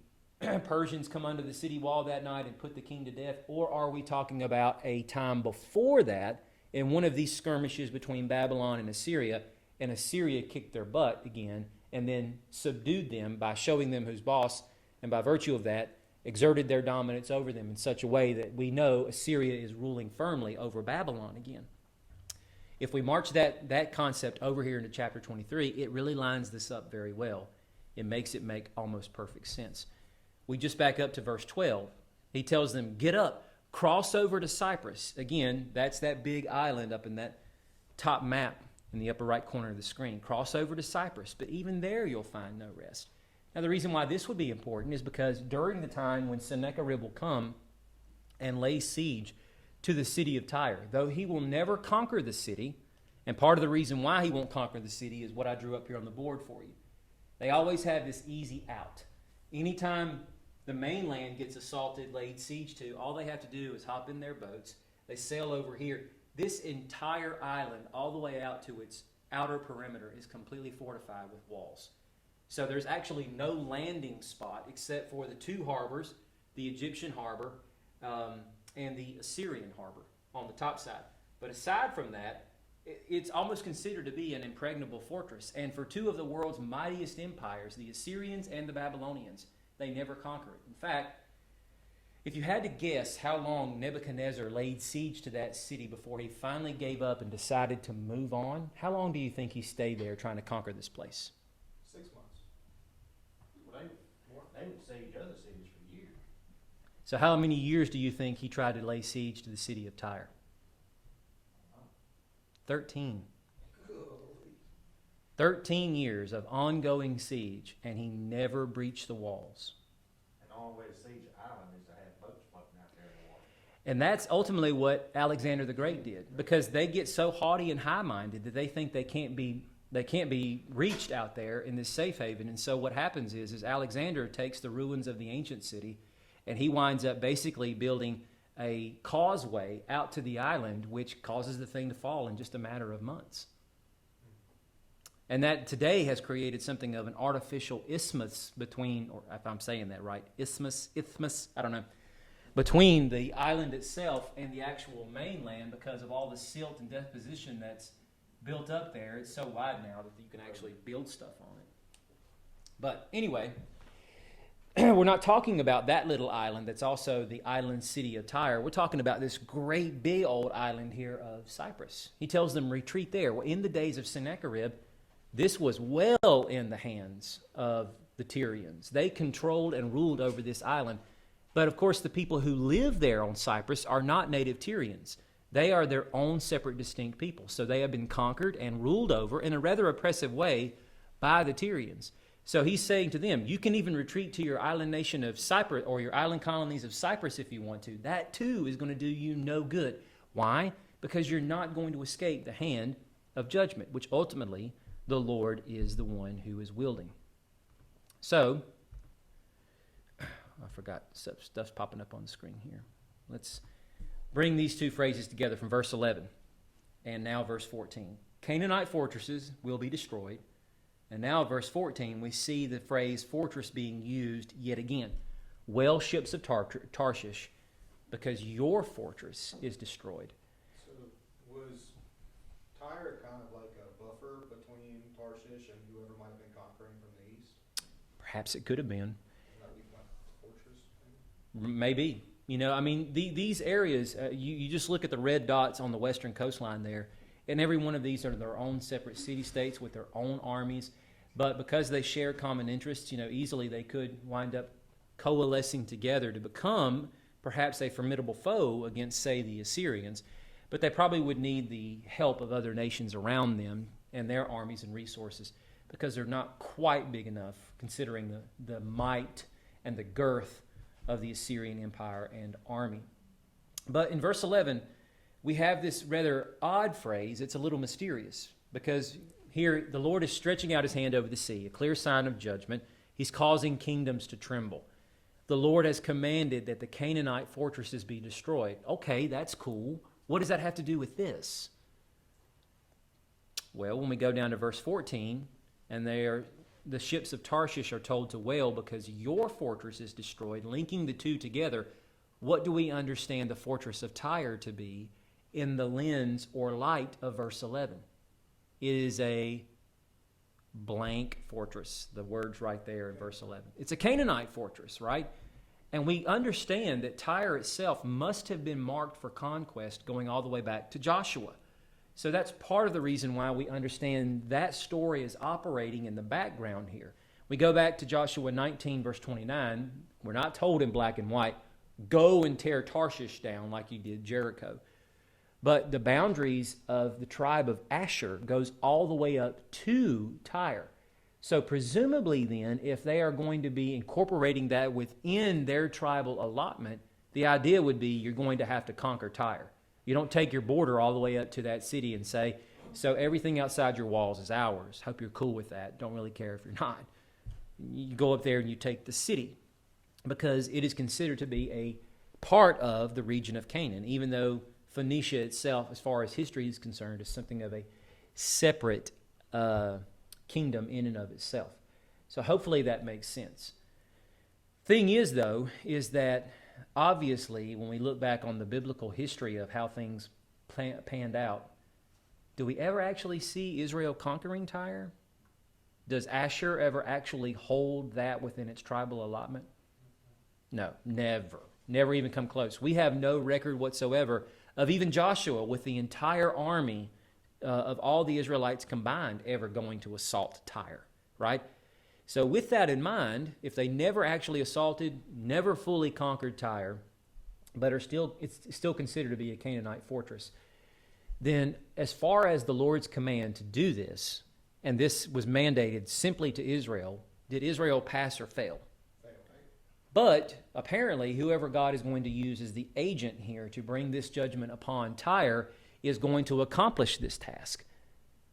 [SPEAKER 1] Persians come under the city wall that night and put the king to death? Or are we talking about a time before that, in one of these skirmishes between Babylon and Assyria kicked their butt again and then subdued them by showing them who's boss, and by virtue of that, exerted their dominance over them in such a way that we know Assyria is ruling firmly over Babylon again. If we march that concept over here into chapter 23, it really lines this up very well. It makes it make almost perfect sense. We just back up to verse 12. He tells them, get up, cross over to Cyprus. Again, that's that big island up in that top map in the upper right corner of the screen. Cross over to Cyprus, but even there you'll find no rest. Now, the reason why this would be important is because during the time when Sennacherib will come and lay siege to the city of Tyre, though he will never conquer the city, and part of the reason why he won't conquer the city is what I drew up here on the board for you. They always have this easy out. Anytime the mainland gets assaulted, laid siege to, all they have to do is hop in their boats. They sail over here. This entire island, all the way out to its outer perimeter, is completely fortified with walls. So there's actually no landing spot except for the two harbors, the Egyptian harbor and the Assyrian harbor on the top side. But aside from that, it's almost considered to be an impregnable fortress. And for two of the world's mightiest empires, the Assyrians and the Babylonians, they never conquered. In fact, if you had to guess how long Nebuchadnezzar laid siege to that city before he finally gave up and decided to move on, how long do you think he stayed there trying to conquer this place?
[SPEAKER 2] 6 months.
[SPEAKER 3] Well, they would siege other cities for years.
[SPEAKER 1] So how many years do you think he tried to lay siege to the city of Tyre? 13. 13 years of ongoing siege, and he never breached the walls.
[SPEAKER 3] The only way to siege an island is to have boats floating out there in the water.
[SPEAKER 1] And that's ultimately what Alexander the Great did, because they get so haughty and high-minded that they think they can't be reached out there in this safe haven. And so what happens is Alexander takes the ruins of the ancient city, and he winds up basically building a causeway out to the island, which causes the thing to fall in just a matter of months. And that today has created something of an artificial isthmus between, or if I'm saying that right, isthmus, I don't know, between the island itself and the actual mainland because of all the silt and deposition that's built up there. It's so wide now that you can actually build stuff on it. But anyway, we're not talking about that little island that's also the island city of Tyre. We're talking about this great big old island here of Cyprus. He tells them retreat there. Well, in the days of Sennacherib, this was well in the hands of the Tyrians. They controlled and ruled over this island. But of course, the people who live there on Cyprus are not native Tyrians. They are their own separate, distinct people. So they have been conquered and ruled over in a rather oppressive way by the Tyrians. So he's saying to them, you can even retreat to your island nation of Cyprus or your island colonies of Cyprus if you want to. That too is going to do you no good. Why? Because you're not going to escape the hand of judgment, which ultimately the Lord is the one who is wielding. So, I forgot, stuff's popping up on the screen here. Let's bring these two phrases together from verse 11 and now verse 14. Canaanite fortresses will be destroyed. And now verse 14, we see the phrase fortress being used yet again. Well, ships of Tarshish, because your fortress is destroyed.
[SPEAKER 2] So was Tyre kind of like a buffer between Tarshish and whoever might have been conquering from the east?
[SPEAKER 1] Perhaps it could have been.
[SPEAKER 2] That would be like a fortress, maybe?
[SPEAKER 1] Maybe. You know, I mean, these areas, you just look at the red dots on the western coastline there, and every one of these are their own separate city-states with their own armies. But because they share common interests, you know, easily they could wind up coalescing together to become perhaps a formidable foe against, say, the Assyrians. But they probably would need the help of other nations around them and their armies and resources because they're not quite big enough considering the might and the girth of the Assyrian Empire and army. But in verse 11, we have this rather odd phrase. It's a little mysterious because here the Lord is stretching out his hand over the sea, a clear sign of judgment. He's causing kingdoms to tremble. The Lord has commanded that the Canaanite fortresses be destroyed. Okay, that's cool. What does that have to do with this? Well, when we go down to verse 14, and the ships of Tarshish are told to wail because your fortress is destroyed, linking the two together, what do we understand the fortress of Tyre to be in the lens or light of verse 11? It is a blank fortress. The word's right there in verse 11. It's a Canaanite fortress, right? And we understand that Tyre itself must have been marked for conquest going all the way back to Joshua. So that's part of the reason why we understand that story is operating in the background here. We go back to Joshua 19, verse 29. We're not told in black and white, go and tear Tarshish down like you did Jericho. But the boundaries of the tribe of Asher goes all the way up to Tyre. So presumably then, if they are going to be incorporating that within their tribal allotment, the idea would be you're going to have to conquer Tyre. You don't take your border all the way up to that city and say, so everything outside your walls is ours. Hope you're cool with that. Don't really care if you're not. You go up there and you take the city because it is considered to be a part of the region of Canaan, even though Phoenicia itself, as far as history is concerned, is something of a separate kingdom in and of itself. So hopefully that makes sense. Thing is, though, is that obviously when we look back on the biblical history of how things panned out, do we ever actually see Israel conquering Tyre? Does Asher ever actually hold that within its tribal allotment? No, never. Never even come close. We have no record whatsoever of even Joshua with the entire army of all the Israelites combined ever going to assault Tyre, right? So with that in mind, if they never actually assaulted, never fully conquered Tyre, but it's still considered to be a Canaanite fortress, then as far as the Lord's command to do this, and this was mandated simply to Israel, did Israel pass or fail? But apparently, whoever God is going to use as the agent here to bring this judgment upon Tyre is going to accomplish this task.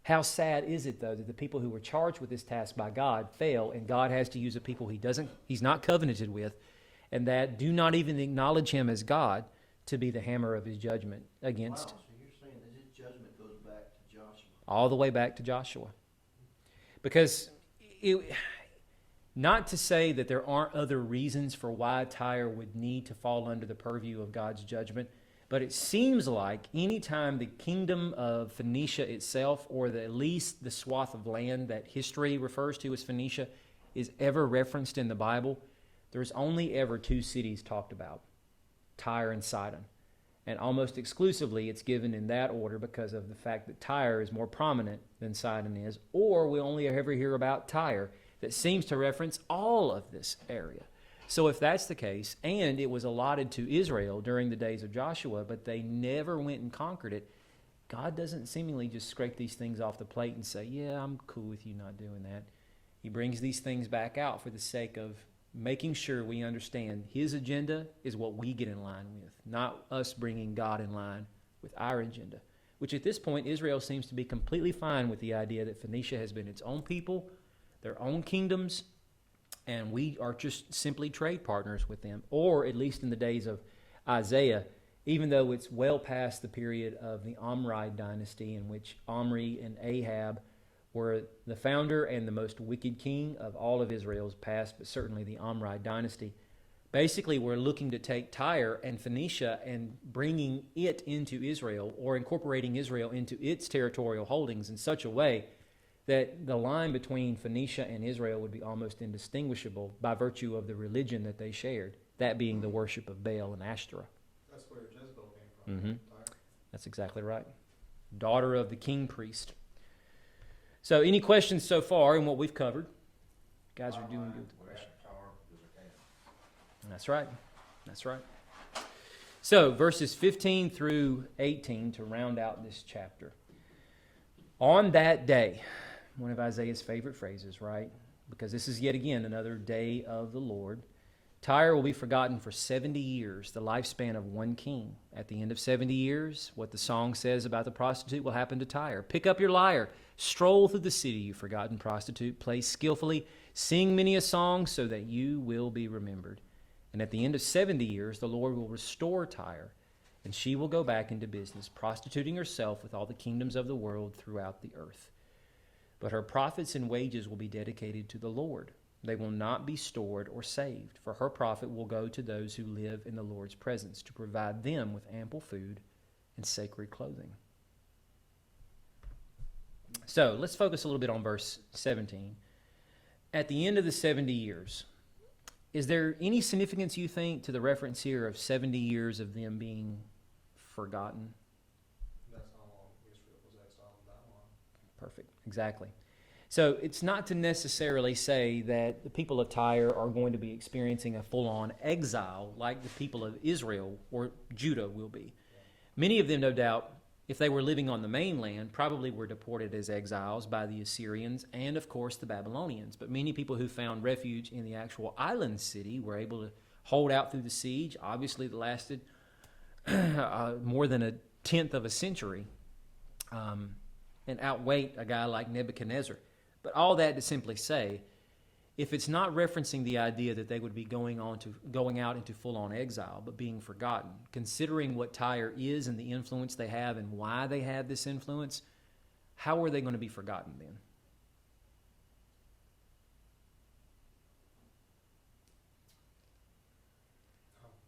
[SPEAKER 1] How sad is it, though, that the people who were charged with this task by God fail, and God has to use a people he's not covenanted with, and that do not even acknowledge him as God to be the hammer of his judgment against.
[SPEAKER 4] Wow, so you're saying that his judgment goes back to Joshua.
[SPEAKER 1] All the way back to Joshua. Because not to say that there aren't other reasons for why Tyre would need to fall under the purview of God's judgment, but it seems like anytime the kingdom of Phoenicia itself, or at least the swath of land that history refers to as Phoenicia, is ever referenced in the Bible, there's only ever two cities talked about, Tyre and Sidon. And almost exclusively it's given in that order because of the fact that Tyre is more prominent than Sidon is, or we only ever hear about Tyre that seems to reference all of this area. So if that's the case, and it was allotted to Israel during the days of Joshua, but they never went and conquered it, God doesn't seemingly just scrape these things off the plate and say, yeah, I'm cool with you not doing that. He brings these things back out for the sake of making sure we understand his agenda is what we get in line with, not us bringing God in line with our agenda, which at this point, Israel seems to be completely fine with the idea that Phoenicia has been its own people, their own kingdoms, and we are just simply trade partners with them, or at least in the days of Isaiah, even though it's well past the period of the Omride dynasty in which Omri and Ahab were the founder and the most wicked king of all of Israel's past, but certainly the Omride dynasty. Basically, we're looking to take Tyre and Phoenicia and bringing it into Israel, or incorporating Israel into its territorial holdings in such a way that the line between Phoenicia and Israel would be almost indistinguishable by virtue of the religion that they shared, that being the worship of Baal and Ashtoreth.
[SPEAKER 2] That's where Jezebel came from.
[SPEAKER 1] Mhm.
[SPEAKER 2] Tyre.
[SPEAKER 1] That's exactly right. Daughter of the king priest. So any questions so far in what we've covered? Guys are doing good with the questions. That's right. That's right. So verses 15 through 18 to round out this chapter. On that day, one of Isaiah's favorite phrases, right? Because this is yet again another day of the Lord. Tyre will be forgotten for 70 years, the lifespan of one king. At the end of 70 years, what the song says about the prostitute will happen to Tyre. Pick up your lyre, stroll through the city, you forgotten prostitute, play skillfully, sing many a song so that you will be remembered. And at the end of 70 years, the Lord will restore Tyre, and she will go back into business, prostituting herself with all the kingdoms of the world throughout the earth. But her profits and wages will be dedicated to the Lord. They will not be stored or saved, for her profit will go to those who live in the Lord's presence, to provide them with ample food and sacred clothing. So let's focus a little bit on verse 17. At the end of the 70 years, is there any significance, you think, to the reference here of 70 years of them being forgotten?
[SPEAKER 2] That's how long Israel was exiled in Babylon.
[SPEAKER 1] Perfect. Exactly. So it's not to necessarily say that the people of Tyre are going to be experiencing a full-on exile like the people of Israel or Judah will be. Many of them, no doubt, if they were living on the mainland, probably were deported as exiles by the Assyrians and, of course, the Babylonians. But many people who found refuge in the actual island city were able to hold out through the siege. Obviously, it lasted more than a tenth of a century and outweighed a guy like Nebuchadnezzar. But all that to simply say, if it's not referencing the idea that they would be going out into full-on exile, but being forgotten, considering what Tyre is and the influence they have and why they have this influence, how are they going to be forgotten then?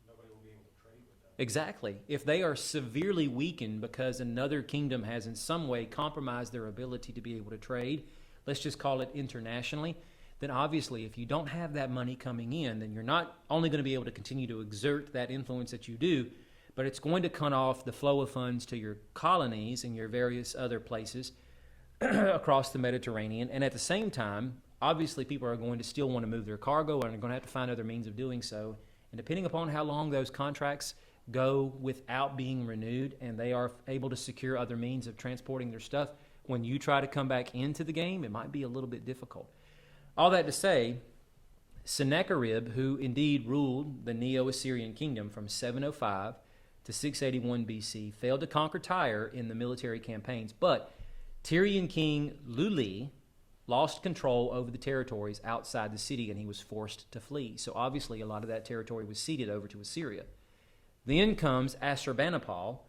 [SPEAKER 2] Nobody will be able to trade with them.
[SPEAKER 1] Exactly. If they are severely weakened because another kingdom has in some way compromised their ability to be able to trade, let's just call it internationally, then obviously if you don't have that money coming in, then you're not only going to be able to continue to exert that influence that you do, but it's going to cut off the flow of funds to your colonies and your various other places across the Mediterranean. And at the same time, obviously people are going to still want to move their cargo and are going to have to find other means of doing so. And depending upon how long those contracts go without being renewed and they are able to secure other means of transporting their stuff, when you try to come back into the game, it might be a little bit difficult. All that to say, Sennacherib, who indeed ruled the Neo-Assyrian kingdom from 705 to 681 BC, failed to conquer Tyre in the military campaigns, but Tyrian king Luli lost control over the territories outside the city, and he was forced to flee. So obviously a lot of that territory was ceded over to Assyria. Then comes Ashurbanipal,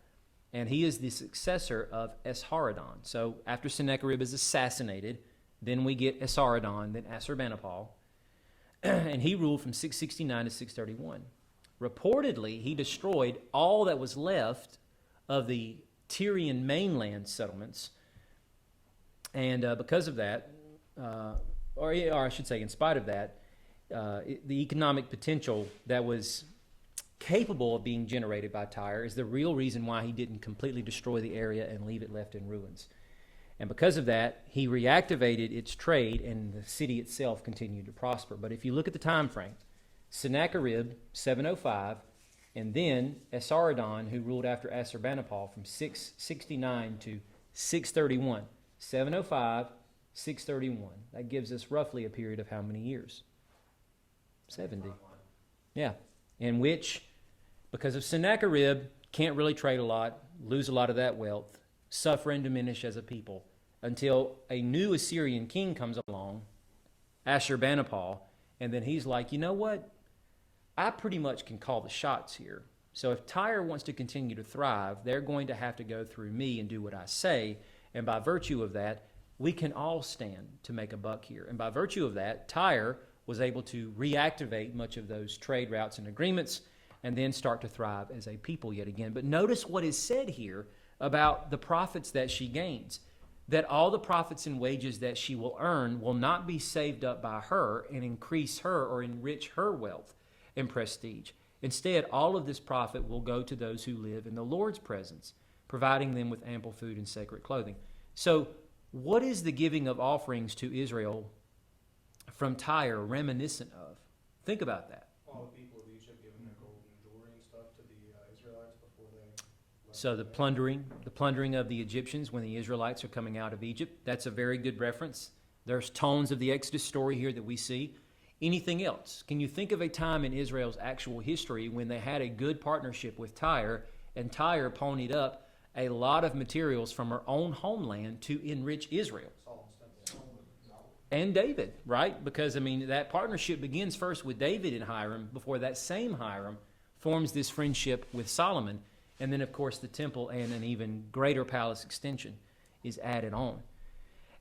[SPEAKER 1] and he is the successor of Esarhaddon. So after Sennacherib is assassinated, then we get Esarhaddon, then Ashurbanipal, and he ruled from 669 to 631. Reportedly, he destroyed all that was left of the Tyrian mainland settlements, and because of that, or I should say in spite of that, the economic potential that was capable of being generated by Tyre is the real reason why he didn't completely destroy the area and leave it left in ruins. And because of that, he reactivated its trade, and the city itself continued to prosper. But if you look at the time frame, Sennacherib, 705, and then Esarhaddon, who ruled after Ashurbanipal from 669 to 631. 705, 631. That gives us roughly a period of how many years? 70. Yeah. In which, because of Sennacherib, can't really trade a lot, lose a lot of that wealth, suffer and diminish as a people, until a new Assyrian king comes along, Ashurbanipal, and then he's like, you know what? I pretty much can call the shots here. So if Tyre wants to continue to thrive, they're going to have to go through me and do what I say. And by virtue of that, we can all stand to make a buck here. And by virtue of that, Tyre was able to reactivate much of those trade routes and agreements and then start to thrive as a people yet again. But notice what is said here about the profits that she gains, that all the profits and wages that she will earn will not be saved up by her and increase her or enrich her wealth and prestige. Instead, all of this profit will go to those who live in the Lord's presence, providing them with ample food and sacred clothing. So what is the giving of offerings to Israel from Tyre reminiscent of? Think about that.
[SPEAKER 2] All the people of Egypt giving their gold and jewelry and stuff to the Israelites before they left.
[SPEAKER 1] So the plundering of the Egyptians when the Israelites are coming out of Egypt, that's a very good reference. There's tones of the Exodus story here that we see. Anything else? Can you think of a time in Israel's actual history when they had a good partnership with Tyre, and Tyre ponied up a lot of materials from her own homeland to enrich Israel? And David, right? Because, I mean, that partnership begins first with David and Hiram before that same Hiram forms this friendship with Solomon. And then, of course, the temple and an even greater palace extension is added on.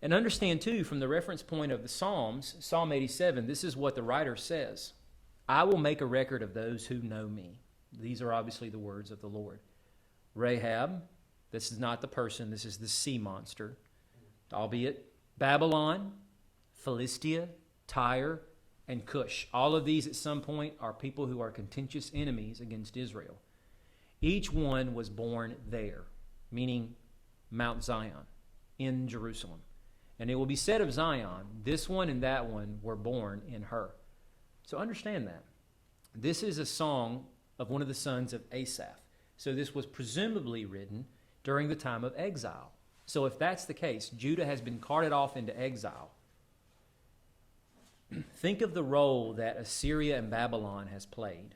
[SPEAKER 1] And understand, too, from the reference point of the Psalms, Psalm 87, this is what the writer says. I will make a record of those who know me. These are obviously the words of the Lord. Rahab, this is not the person, this is the sea monster, albeit Babylon, Philistia, Tyre, and Cush. All of these at some point are people who are contentious enemies against Israel. Each one was born there, meaning Mount Zion, in Jerusalem. And it will be said of Zion, this one and that one were born in her. So understand that. This is a song of one of the sons of Asaph. So this was presumably written during the time of exile. So if that's the case, Judah has been carted off into exile. Think of the role that Assyria and Babylon has played.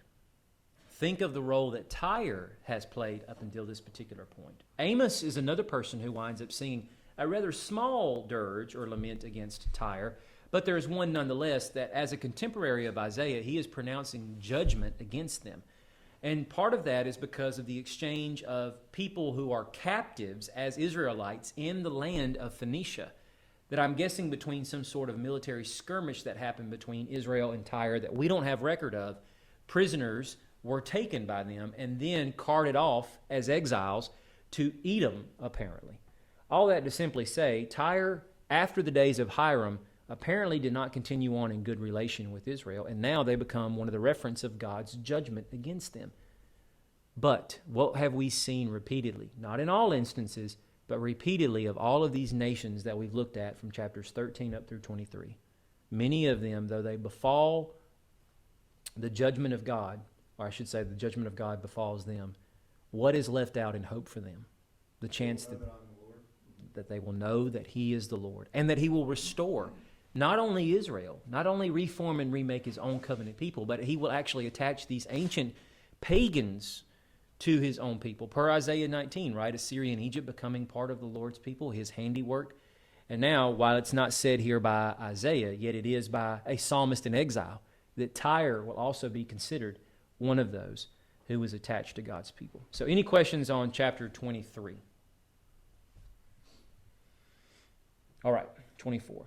[SPEAKER 1] Think of the role that Tyre has played up until this particular point. Amos is another person who winds up singing a rather small dirge or lament against Tyre, but there is one nonetheless that as a contemporary of Isaiah, he is pronouncing judgment against them. And part of that is because of the exchange of people who are captives as Israelites in the land of Phoenicia, that I'm guessing between some sort of military skirmish that happened between Israel and Tyre that we don't have record of. Prisoners were taken by them and then carted off as exiles to Edom, apparently. All that to simply say, Tyre, after the days of Hiram, apparently did not continue on in good relation with Israel, and now they become one of the reference of God's judgment against them. But what have we seen repeatedly? Not in all instances, but repeatedly of all of these nations that we've looked at from chapters 13 up through 23. Many of them, though they befall the judgment of God, or I should say the judgment of God befalls them, what is left out in hope for them? The chance that they will know that He is the Lord and that He will restore. not only Israel, not only reform and remake his own covenant people, but he will actually attach these ancient pagans to his own people. Per Isaiah 19, right? Assyria and Egypt becoming part of the Lord's people, his handiwork. And now, while it's not said here by Isaiah, yet it is by a psalmist in exile, that Tyre will also be considered one of those who was attached to God's people. So any questions on chapter 23? All right, 24.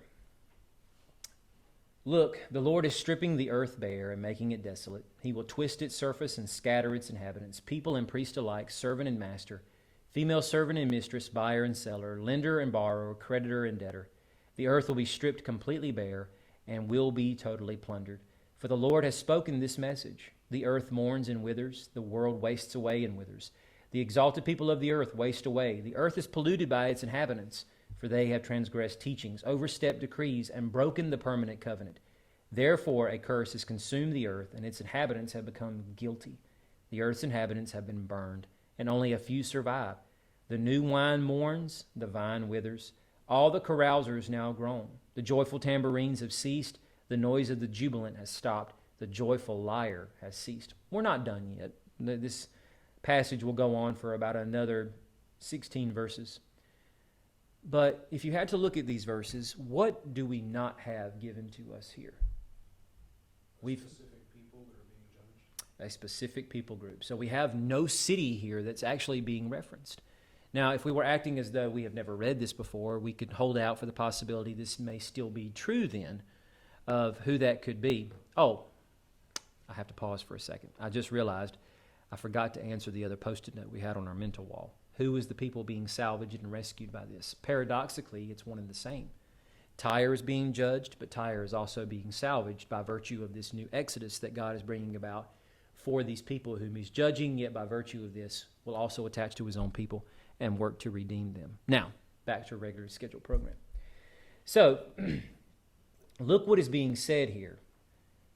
[SPEAKER 1] Look, the Lord is stripping the earth bare and making it desolate. He will twist its surface and scatter its inhabitants, people and priest alike, servant and master, female servant and mistress, buyer and seller, lender and borrower, creditor and debtor. The earth will be stripped completely bare and will be totally plundered. For the Lord has spoken this message. The earth mourns and withers. The world wastes away and withers. The exalted people of the earth waste away. The earth is polluted by its inhabitants, for they have transgressed teachings, overstepped decrees, and broken the permanent covenant. Therefore a curse has consumed the earth, and its inhabitants have become guilty. The earth's inhabitants have been burned, and only a few survive. The new wine mourns, the vine withers. All the carousers now groan. The joyful tambourines have ceased. The noise of the jubilant has stopped. The joyful lyre has ceased. We're not done yet. This passage will go on for about another 16 verses. But if you had to look at these verses, what do we not have given to us here?
[SPEAKER 2] Specific people that are being judged.
[SPEAKER 1] A specific people group. So we have no city here that's actually being referenced. Now, if we were acting as though we have never read this before, we could hold out for the possibility this may still be true then of who that could be. Oh, I have to pause for a second. I just realized I forgot to answer the other post-it note we had on our mental wall. Who is the people being salvaged and rescued by this? Paradoxically, it's one and the same. Tyre is being judged, but Tyre is also being salvaged by virtue of this new exodus that God is bringing about for these people whom he's judging, yet by virtue of this will also attach to his own people and work to redeem them. Now, back to a regular scheduled program. So, look what is being said here.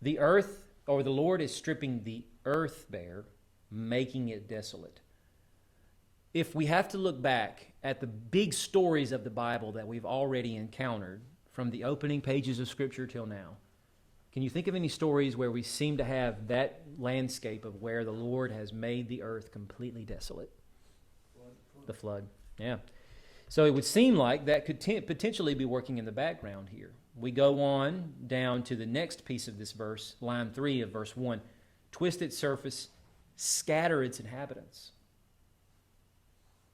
[SPEAKER 1] The earth, or the Lord is stripping the earth bare, making it desolate. If we have to look back at the big stories of the Bible that we've already encountered from the opening pages of Scripture till now, can you think of any stories where we seem to have that landscape of where the Lord has made the earth completely desolate? The flood. Yeah. So it would seem like that could potentially be working in the background here. We go on down to the next piece of this verse, line 3 of verse 1. Twist its surface, scatter its inhabitants.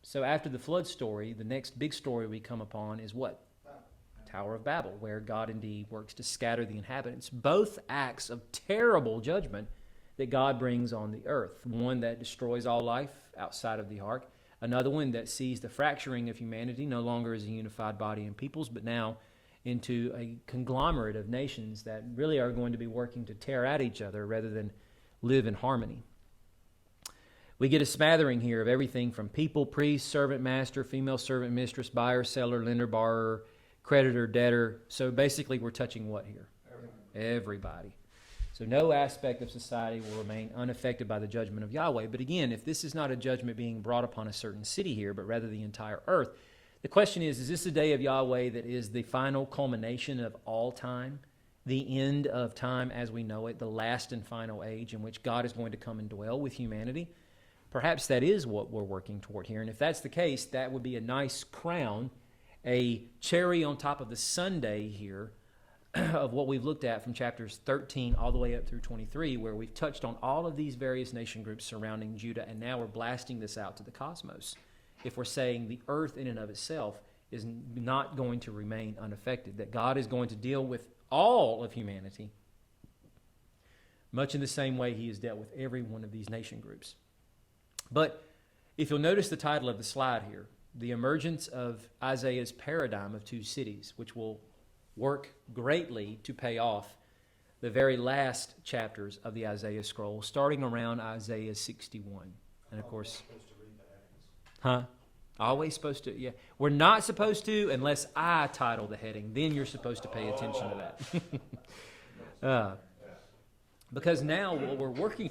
[SPEAKER 1] So after the flood story, the next big story we come upon is what? Tower of Babel, where God indeed works to scatter the inhabitants. Both acts of terrible judgment that God brings on the earth. One that destroys all life outside of the ark. Another one that sees the fracturing of humanity no longer as a unified body and peoples, but now into a conglomerate of nations that really are going to be working to tear at each other rather than live in harmony. We get a smattering here of everything from people, priest, servant, master, female servant, mistress, buyer, seller, lender, borrower, creditor, debtor. So basically we're touching what here? Everybody. So no aspect of society will remain unaffected by the judgment of Yahweh. But again, if this is not a judgment being brought upon a certain city here, but rather the entire earth, the question is this the day of Yahweh that is the final culmination of all time, the end of time as we know it, the last and final age in which God is going to come and dwell with humanity? Perhaps that is what we're working toward here. And if that's the case, that would be a nice crown, a cherry on top of the sundae here of what we've looked at from chapters 13 all the way up through 23, where we've touched on all of these various nation groups surrounding Judah, and now we're blasting this out to the cosmos. If we're saying the earth in and of itself is not going to remain unaffected, that God is going to deal with all of humanity, much in the same way he has dealt with every one of these nation groups. But if you'll notice the title of the slide here, the emergence of Isaiah's paradigm of two cities, which will work greatly to pay off the very last chapters of the Isaiah scroll, starting around Isaiah 61. And of course,
[SPEAKER 2] supposed to read the headings.
[SPEAKER 1] Always supposed to, yeah. We're not supposed to unless I title the heading. Then you're supposed to pay attention to that. Because now what we're working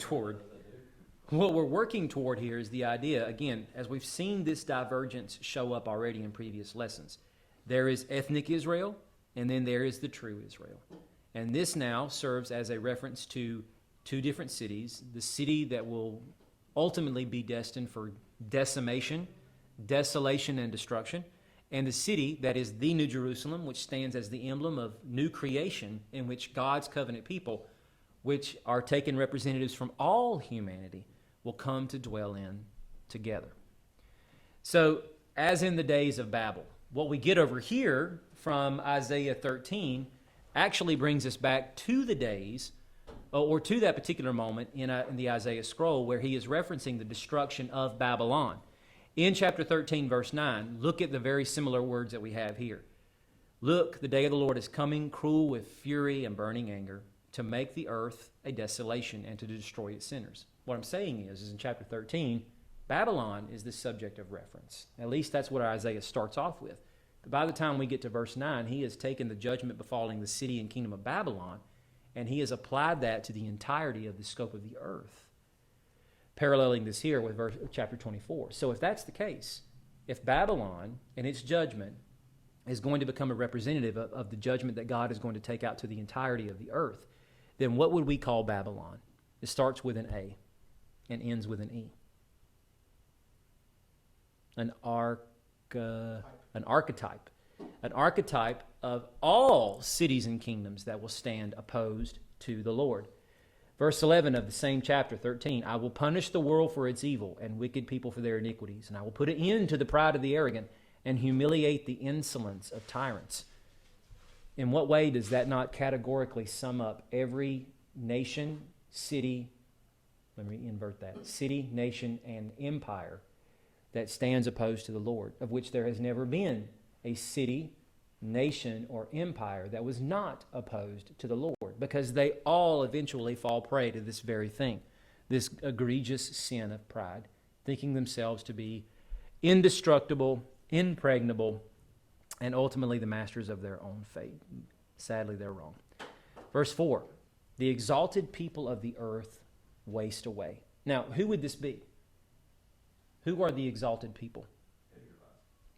[SPEAKER 1] toward here is the idea, again, as we've seen this divergence show up already in previous lessons. There is ethnic Israel, and then there is the true Israel. And this now serves as a reference to two different cities, the city that will ultimately be destined for decimation, desolation, and destruction, and the city that is the New Jerusalem, which stands as the emblem of new creation in which God's covenant people, which are taken representatives from all humanity, will come to dwell in together. So, as in the days of Babel, what we get over here from Isaiah 13 actually brings us back to the days, or to that particular moment in the Isaiah scroll where he is referencing the destruction of Babylon. In chapter 13, verse 9, look at the very similar words that we have here. Look, the day of the Lord is coming, cruel with fury and burning anger, to make the earth a desolation and to destroy its sinners. What I'm saying is in chapter 13, Babylon is the subject of reference. At least that's what Isaiah starts off with. But by the time we get to verse 9, he has taken the judgment befalling the city and kingdom of Babylon, and he has applied that to the entirety of the scope of the earth, paralleling this here with chapter 24. So if that's the case, if Babylon and its judgment is going to become a representative of the judgment that God is going to take out to the entirety of the earth, then what would we call Babylon? It starts with an A and ends with an E. An archetype. An archetype of all cities and kingdoms that will stand opposed to the Lord. Verse 11 of the same chapter 13, I will punish the world for its evil and wicked people for their iniquities, and I will put an end to the pride of the arrogant and humiliate the insolence of tyrants. In what way does that not categorically sum up every nation, city, let me invert that, city, nation, and empire that stands opposed to the Lord, of which there has never been a city, nation, or empire that was not opposed to the Lord, because they all eventually fall prey to this very thing, this egregious sin of pride, thinking themselves to be indestructible, impregnable, and ultimately the masters of their own fate. Sadly, they're wrong. Verse 4, the exalted people of the earth waste away. Now, who would this be? Who are the exalted people?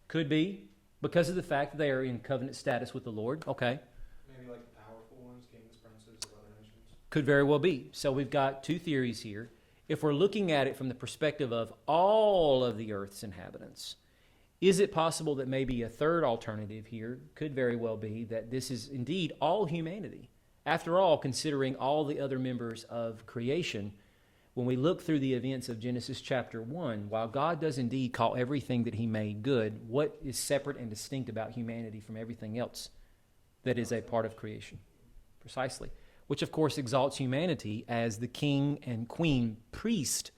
[SPEAKER 1] Could be because of the fact that they are in covenant status with the Lord. Okay.
[SPEAKER 2] Maybe like the powerful ones, kings, princes of other nations.
[SPEAKER 1] Could very well be. So we've got two theories here. If we're looking at it from the perspective of all of the earth's inhabitants, is it possible that maybe a third alternative here could very well be that this is indeed all humanity? After all, considering all the other members of creation, when we look through the events of Genesis chapter 1, while God does indeed call everything that he made good, what is separate and distinct about humanity from everything else that is a part of creation? Precisely. Which, of course, exalts humanity as the king and queen priest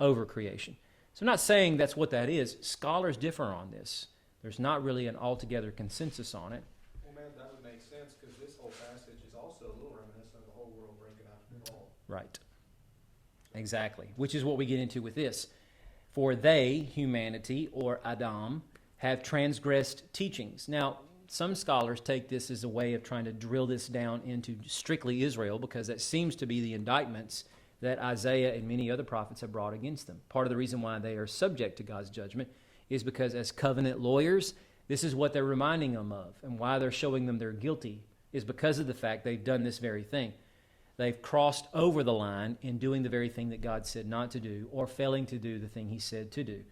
[SPEAKER 1] over creation. So I'm not saying that's what that is. Scholars differ on this. There's not really an altogether consensus on it.
[SPEAKER 2] Well, man, that would make sense because this whole passage is also a little reminiscent of the whole world breaking out of control.
[SPEAKER 1] Right. Exactly. Which is what we get into with this. For they, humanity, or Adam, have transgressed teachings. Now, some scholars take this as a way of trying to drill this down into strictly Israel, because that seems to be the indictments that Isaiah and many other prophets have brought against them. Part of the reason why they are subject to God's judgment is because as covenant lawyers, this is what they're reminding them of, and why they're showing them they're guilty is because of the fact they've done this very thing. They've crossed over the line in doing the very thing that God said not to do, or failing to do the thing he said to do.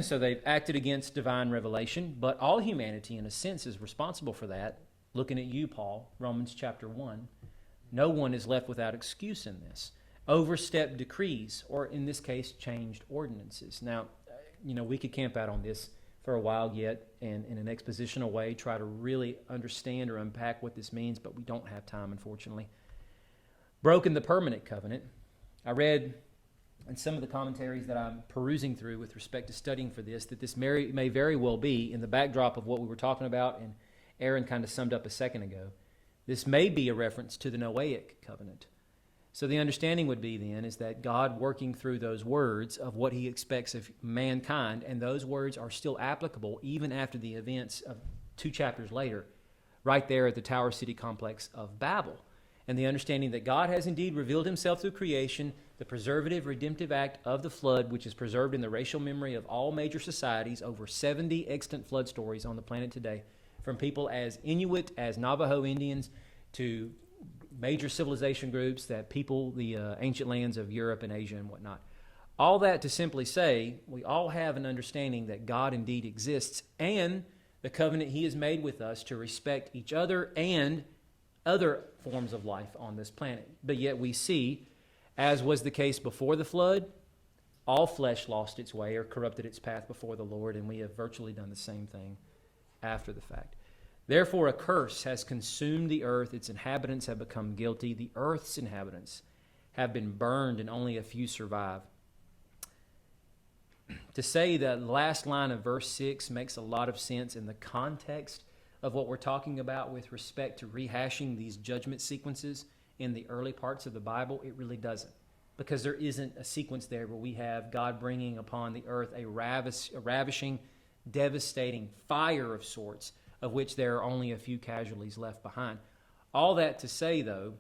[SPEAKER 1] So they've acted against divine revelation, but all humanity, in a sense, is responsible for that. Looking at you, Paul, Romans chapter 1, no one is left without excuse in this. Overstepped decrees, or in this case, changed ordinances. Now, we could camp out on this for a while yet, and in an expositional way, try to really understand or unpack what this means, but we don't have time, unfortunately. Broken the permanent covenant. I read in some of the commentaries that I'm perusing through with respect to studying for this, that this may very well be, in the backdrop of what we were talking about, and Aaron kind of summed up a second ago, this may be a reference to the Noahic covenant. So the understanding would be then is that God working through those words of what he expects of mankind, and those words are still applicable even after the events of 2 chapters later, right there at the Tower City complex of Babel. And the understanding that God has indeed revealed himself through creation, the preservative, redemptive act of the flood, which is preserved in the racial memory of all major societies, over 70 extant flood stories on the planet today, from people as Inuit, as Navajo Indians, to major civilization groups that people the ancient lands of Europe and Asia and whatnot. All that to simply say, we all have an understanding that God indeed exists and the covenant he has made with us to respect each other and other forms of life on this planet. But yet we see, as was the case before the flood, all flesh lost its way or corrupted its path before the Lord, and we have virtually done the same thing after the fact. Therefore, a curse has consumed the earth. Its inhabitants have become guilty. The earth's inhabitants have been burned, and only a few survive. To say the last line of verse 6 makes a lot of sense in the context of what we're talking about with respect to rehashing these judgment sequences in the early parts of the Bible, it really doesn't. Because there isn't a sequence there where we have God bringing upon the earth a ravishing, devastating fire of sorts, of which there are only a few casualties left behind. All that to say, though,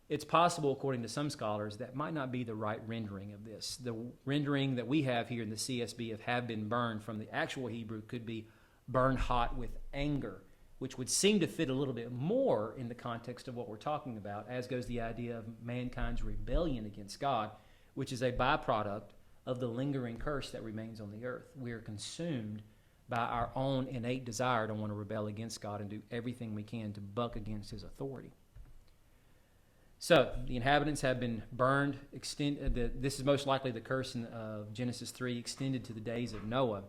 [SPEAKER 1] it's possible, according to some scholars, that might not be the right rendering of this. The rendering that we have here in the CSB of have been burned from the actual Hebrew could be burned hot with anger, which would seem to fit a little bit more in the context of what we're talking about, as goes the idea of mankind's rebellion against God, which is a byproduct of the lingering curse that remains on the earth. We are consumed by our own innate desire to want to rebel against God and do everything we can to buck against his authority. So, the inhabitants have been burned. This is most likely the curse of Genesis 3 extended to the days of Noah.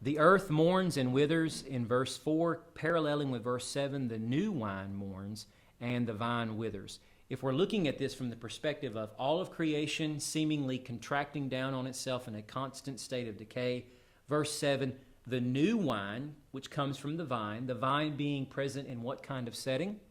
[SPEAKER 1] The earth mourns and withers in verse 4, paralleling with verse 7, the new wine mourns and the vine withers. If we're looking at this from the perspective of all of creation seemingly contracting down on itself in a constant state of decay, verse 7, the new wine, which comes from the vine being present in what kind of setting?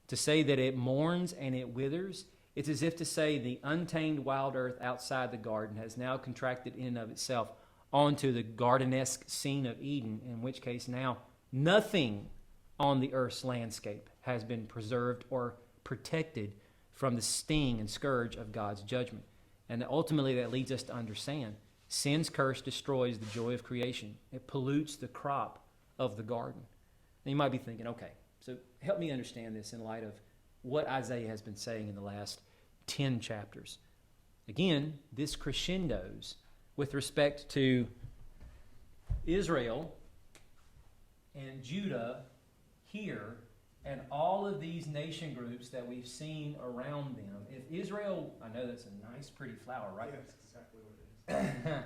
[SPEAKER 1] To say that it mourns and it withers, it's as if to say the untamed wild earth outside the garden has now contracted in and of itself onto the garden-esque scene of Eden, in which case now nothing on the earth's landscape has been preserved or protected from the sting and scourge of God's judgment. And ultimately that leads us to understand sin's curse destroys the joy of creation. It pollutes the crop of the garden. And you might be thinking, okay, so help me understand this in light of what Isaiah has been saying in the last 10 chapters. Again, this crescendos with respect to Israel and Judah here and all of these nation groups that we've seen around them. If Israel, I know that's a nice, pretty flower, right?
[SPEAKER 2] Yeah, that's exactly what it is.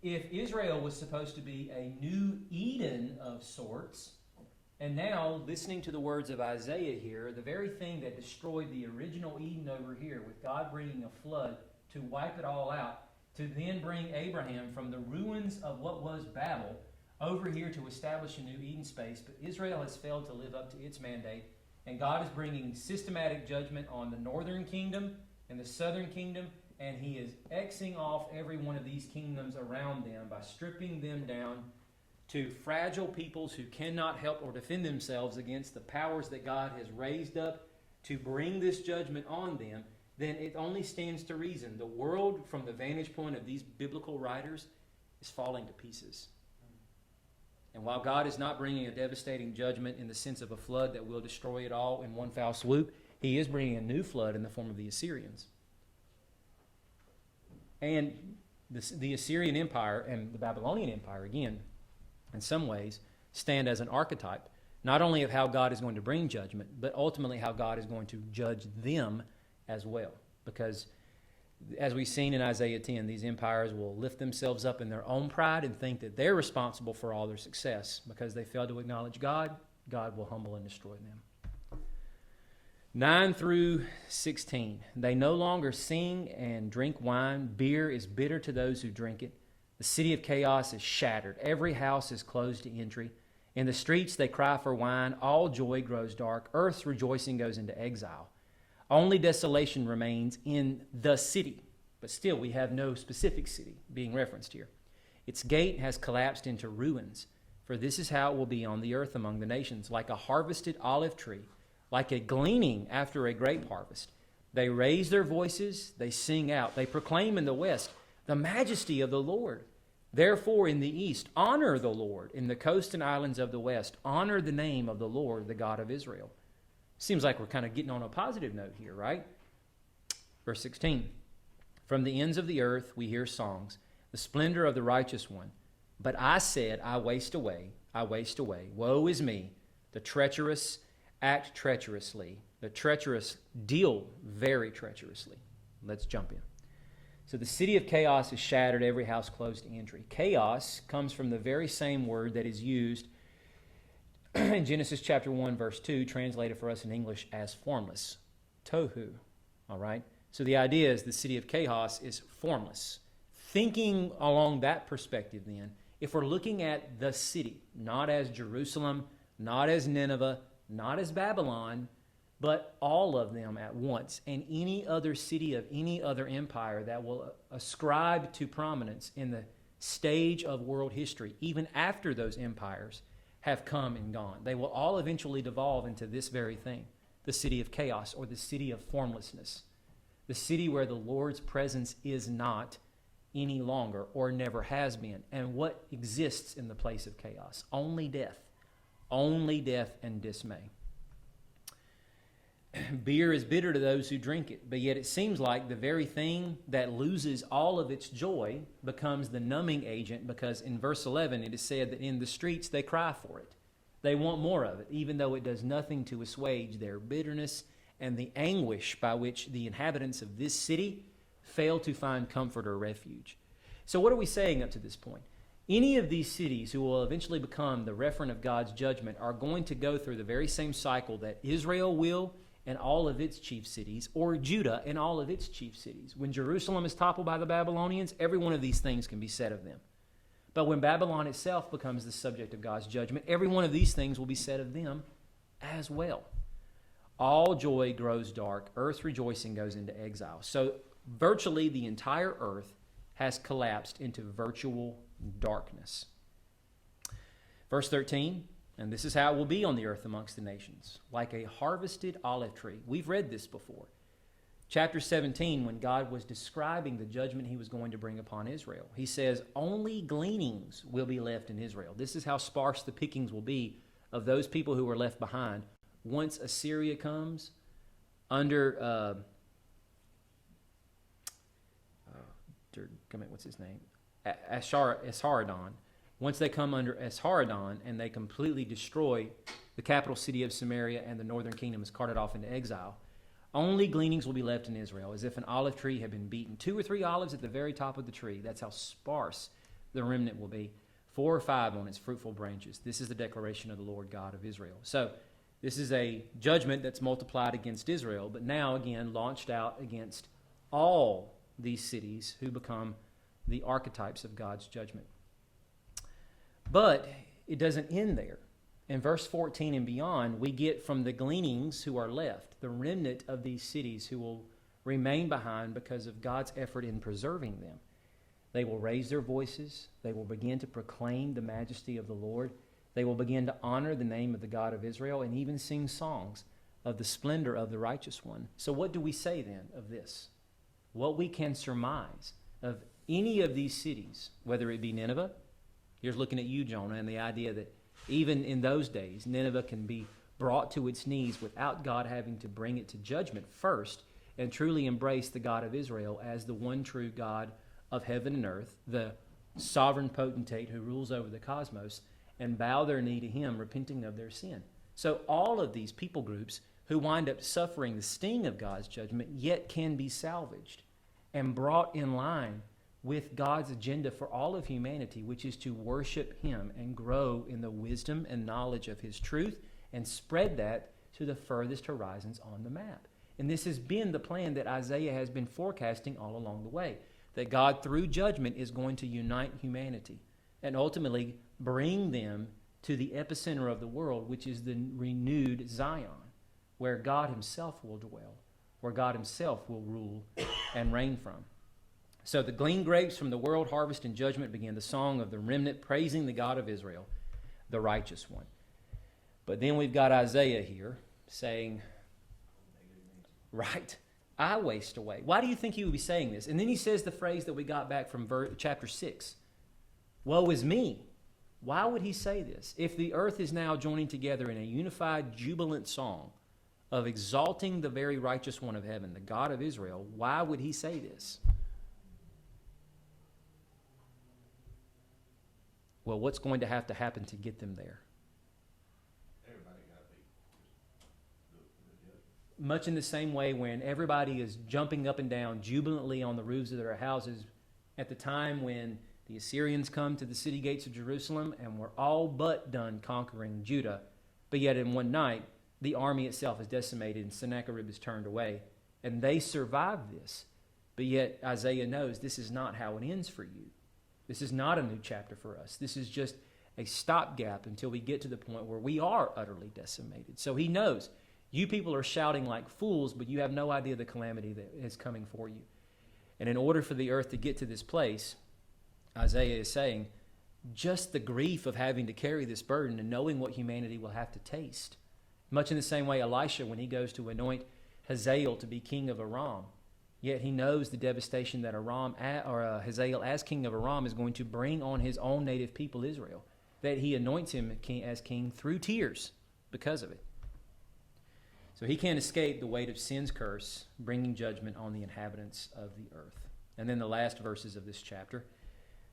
[SPEAKER 1] If Israel was supposed to be a new Eden of sorts, and now, listening to the words of Isaiah here, the very thing that destroyed the original Eden over here, with God bringing a flood to wipe it all out, to then bring Abraham from the ruins of what was Babel over here to establish a new Eden space. But Israel has failed to live up to its mandate, and God is bringing systematic judgment on the northern kingdom and the southern kingdom, and he is Xing off every one of these kingdoms around them by stripping them down to fragile peoples who cannot help or defend themselves against the powers that God has raised up to bring this judgment on them. Then it only stands to reason. The world, from the vantage point of these biblical writers, is falling to pieces. And while God is not bringing a devastating judgment in the sense of a flood that will destroy it all in one foul swoop, he is bringing a new flood in the form of the Assyrians. And the Assyrian Empire and the Babylonian Empire, again, in some ways, stand as an archetype, not only of how God is going to bring judgment, but ultimately how God is going to judge them as well. Because, as we've seen in Isaiah 10, these empires will lift themselves up in their own pride and think that they're responsible for all their success. Because they fail to acknowledge God, God will humble and destroy them. 9 through 16. They no longer sing and drink wine. Beer is bitter to those who drink it. The city of chaos is shattered. Every house is closed to entry. In the streets they cry for wine. All joy grows dark. Earth's rejoicing goes into exile. Only desolation remains in the city. But still, we have no specific city being referenced here. Its gate has collapsed into ruins. For this is how it will be on the earth among the nations, like a harvested olive tree, like a gleaning after a grape harvest. They raise their voices, they sing out, they proclaim in the west the majesty of the Lord. Therefore, in the east, honor the Lord. In the coast and islands of the west, honor the name of the Lord, the God of Israel. Seems like we're kind of getting on a positive note here, right? Verse 16. From the ends of the earth we hear songs, the splendor of the righteous one. But I said, I waste away, I waste away. Woe is me. The treacherous act treacherously. The treacherous deal very treacherously. Let's jump in. So the city of chaos is shattered, every house closed to entry. Chaos comes from the very same word that is used in Genesis chapter 1, verse 2, translated for us in English as formless. Tohu. All right? So the idea is the city of chaos is formless. Thinking along that perspective then, if we're looking at the city, not as Jerusalem, not as Nineveh, not as Babylon, but all of them at once, and any other city of any other empire that will ascribe to prominence in the stage of world history, even after those empires have come and gone. They will all eventually devolve into this very thing, the city of chaos or the city of formlessness, the city where the Lord's presence is not any longer or never has been. And what exists in the place of chaos? Only death and dismay. Beer is bitter to those who drink it, but yet it seems like the very thing that loses all of its joy becomes the numbing agent, because in verse 11 it is said that in the streets they cry for it. They want more of it, even though it does nothing to assuage their bitterness and the anguish by which the inhabitants of this city fail to find comfort or refuge. So what are we saying up to this point? Any of these cities who will eventually become the referent of God's judgment are going to go through the very same cycle that Israel will and all of its chief cities, or Judah and all of its chief cities. When Jerusalem is toppled by the Babylonians, every one of these things can be said of them. But when Babylon itself becomes the subject of God's judgment, every one of these things will be said of them as well. All joy grows dark. Earth's rejoicing goes into exile. So virtually the entire earth has collapsed into virtual darkness. Verse 13, and this is how it will be on the earth amongst the nations, like a harvested olive tree. We've read this before. Chapter 17, when God was describing the judgment he was going to bring upon Israel, he says, only gleanings will be left in Israel. This is how sparse the pickings will be of those people who are left behind once Assyria comes under, what's his name? Esarhaddon. Once they come under Esarhaddon and they completely destroy the capital city of Samaria and the northern kingdom is carted off into exile, only gleanings will be left in Israel, as if an olive tree had been beaten. 2 or 3 olives at the very top of the tree. That's how sparse the remnant will be. 4 or 5 on its fruitful branches. This is the declaration of the Lord God of Israel. So this is a judgment that's multiplied against Israel, but now again launched out against all these cities who become the archetypes of God's judgment. But it doesn't end there. In verse 14 and beyond, we get from the gleanings who are left, the remnant of these cities who will remain behind because of God's effort in preserving them. They will raise their voices. They will begin to proclaim the majesty of the Lord. They will begin to honor the name of the God of Israel and even sing songs of the splendor of the righteous one. So what do we say then of this? What we can surmise of any of these cities, whether it be Nineveh, here's looking at you, Jonah, and the idea that even in those days, Nineveh can be brought to its knees without God having to bring it to judgment first and truly embrace the God of Israel as the one true God of heaven and earth, the sovereign potentate who rules over the cosmos, and bow their knee to him, repenting of their sin. So all of these people groups who wind up suffering the sting of God's judgment yet can be salvaged and brought in line with God's agenda for all of humanity, which is to worship him and grow in the wisdom and knowledge of his truth and spread that to the furthest horizons on the map. And this has been the plan that Isaiah has been forecasting all along the way, that God through judgment is going to unite humanity and ultimately bring them to the epicenter of the world, which is the renewed Zion, where God himself will dwell, where God himself will rule and reign from. So the glean grapes from the world harvest and judgment begin the song of the remnant praising the God of Israel, the righteous one. But then we've got Isaiah here saying, right, I waste away. Why do you think he would be saying this? And then he says the phrase that we got back from chapter 6. Woe is me. Why would he say this? If the earth is now joining together in a unified, jubilant song of exalting the very righteous one of heaven, the God of Israel, why would he say this? Well, what's going to happen to get them there?
[SPEAKER 3] Everybody got to be do it for the judgment.
[SPEAKER 1] Much in the same way when everybody is jumping up and down jubilantly on the roofs of their houses at the time when the Assyrians come to the city gates of Jerusalem and we're all but done conquering Judah, but yet in one night the army itself is decimated and Sennacherib is turned away, and they survive this. But yet Isaiah knows this is not how it ends for you. This is not a new chapter for us. This is just a stopgap until we get to the point where we are utterly decimated. So he knows you people are shouting like fools, but you have no idea the calamity that is coming for you. And in order for the earth to get to this place, Isaiah is saying, just the grief of having to carry this burden and knowing what humanity will have to taste. Much in the same way Elisha, when he goes to anoint Hazael to be king of Aram, yet he knows the devastation that Hazael as king of Aram is going to bring on his own native people Israel, that he anoints him as king through tears because of it. So he can't escape the weight of sin's curse, bringing judgment on the inhabitants of the earth. And then the last verses of this chapter.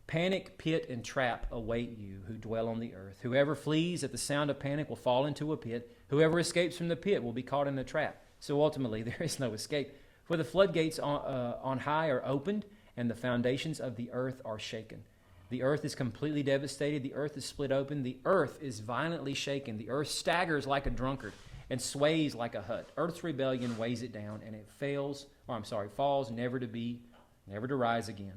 [SPEAKER 1] Panic, pit, and trap await you who dwell on the earth. Whoever flees at the sound of panic will fall into a pit. Whoever escapes from the pit will be caught in a trap. So ultimately, there is no escape. For the floodgates on high are opened, and the foundations of the earth are shaken. The earth is completely devastated. The earth is split open. The earth is violently shaken. The earth staggers like a drunkard and sways like a hut. Earth's rebellion weighs it down, and it falls, never to rise again.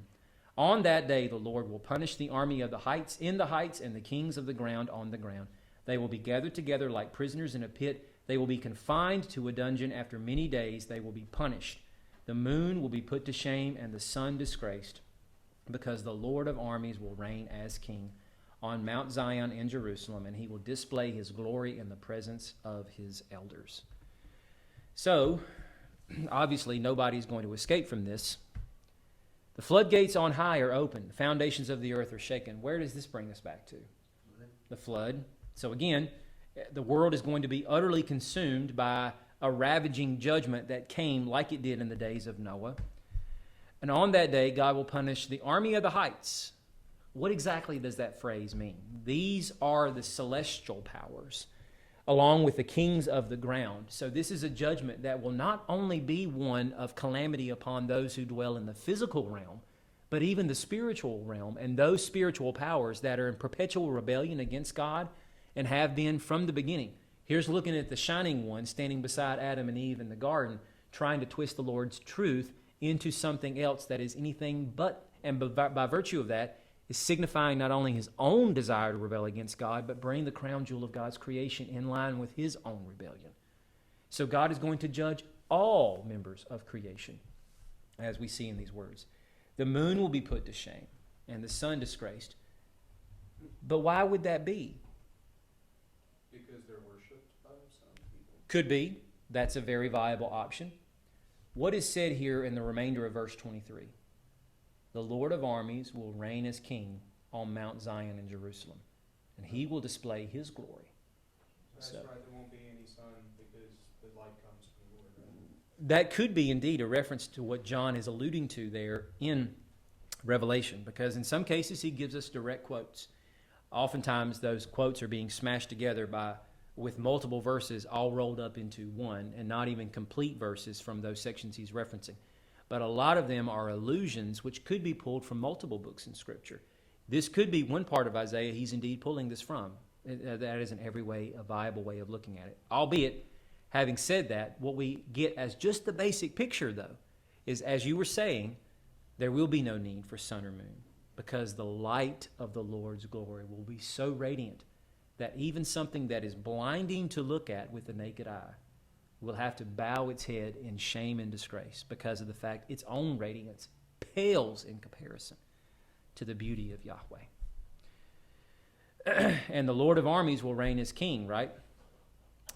[SPEAKER 1] On that day, the Lord will punish the army of the heights in the heights and the kings of the ground on the ground. They will be gathered together like prisoners in a pit. They will be confined to a dungeon. After many days, they will be punished. The moon will be put to shame and the sun disgraced, because the Lord of armies will reign as king on Mount Zion in Jerusalem, and he will display his glory in the presence of his elders. So, obviously, nobody's going to escape from this. The floodgates on high are open. The foundations of the earth are shaken. Where does this bring us back to? The flood. So again, the world is going to be utterly consumed by a ravaging judgment that came like it did in the days of Noah. And on that day, God will punish the army of the heights. What exactly does that phrase mean? These are the celestial powers, along with the kings of the ground. So this is a judgment that will not only be one of calamity upon those who dwell in the physical realm, but even the spiritual realm and those spiritual powers that are in perpetual rebellion against God and have been from the beginning. Here's looking at the shining one standing beside Adam and Eve in the garden, trying to twist the Lord's truth into something else that is anything but, and by virtue of that, is signifying not only his own desire to rebel against God, but bring the crown jewel of God's creation in line with his own rebellion. So God is going to judge all members of creation, as we see in these words. The moon will be put to shame, and the sun disgraced. But why would that be?
[SPEAKER 2] Because they're worshipped by some people.
[SPEAKER 1] Could be. That's a very viable option. What is said here in the remainder of verse 23? The Lord of armies will reign as king on Mount Zion in Jerusalem, and he will display his glory.
[SPEAKER 2] That's
[SPEAKER 1] So-
[SPEAKER 2] right, there won't be any sun because the light comes from the Lord, right?
[SPEAKER 1] That could be indeed a reference to what John is alluding to there in Revelation, because in some cases he gives us direct quotes. Oftentimes those quotes are being smashed together with multiple verses all rolled up into one, and not even complete verses from those sections he's referencing. But a lot of them are allusions which could be pulled from multiple books in Scripture. This could be one part of Isaiah he's indeed pulling this from. That is in every way a viable way of looking at it. Albeit, having said that, what we get as just the basic picture, though, is, as you were saying, there will be no need for sun or moon, because the light of the Lord's glory will be so radiant that even something that is blinding to look at with the naked eye will have to bow its head in shame and disgrace because of the fact its own radiance pales in comparison to the beauty of Yahweh. And the Lord of armies will reign as king, right?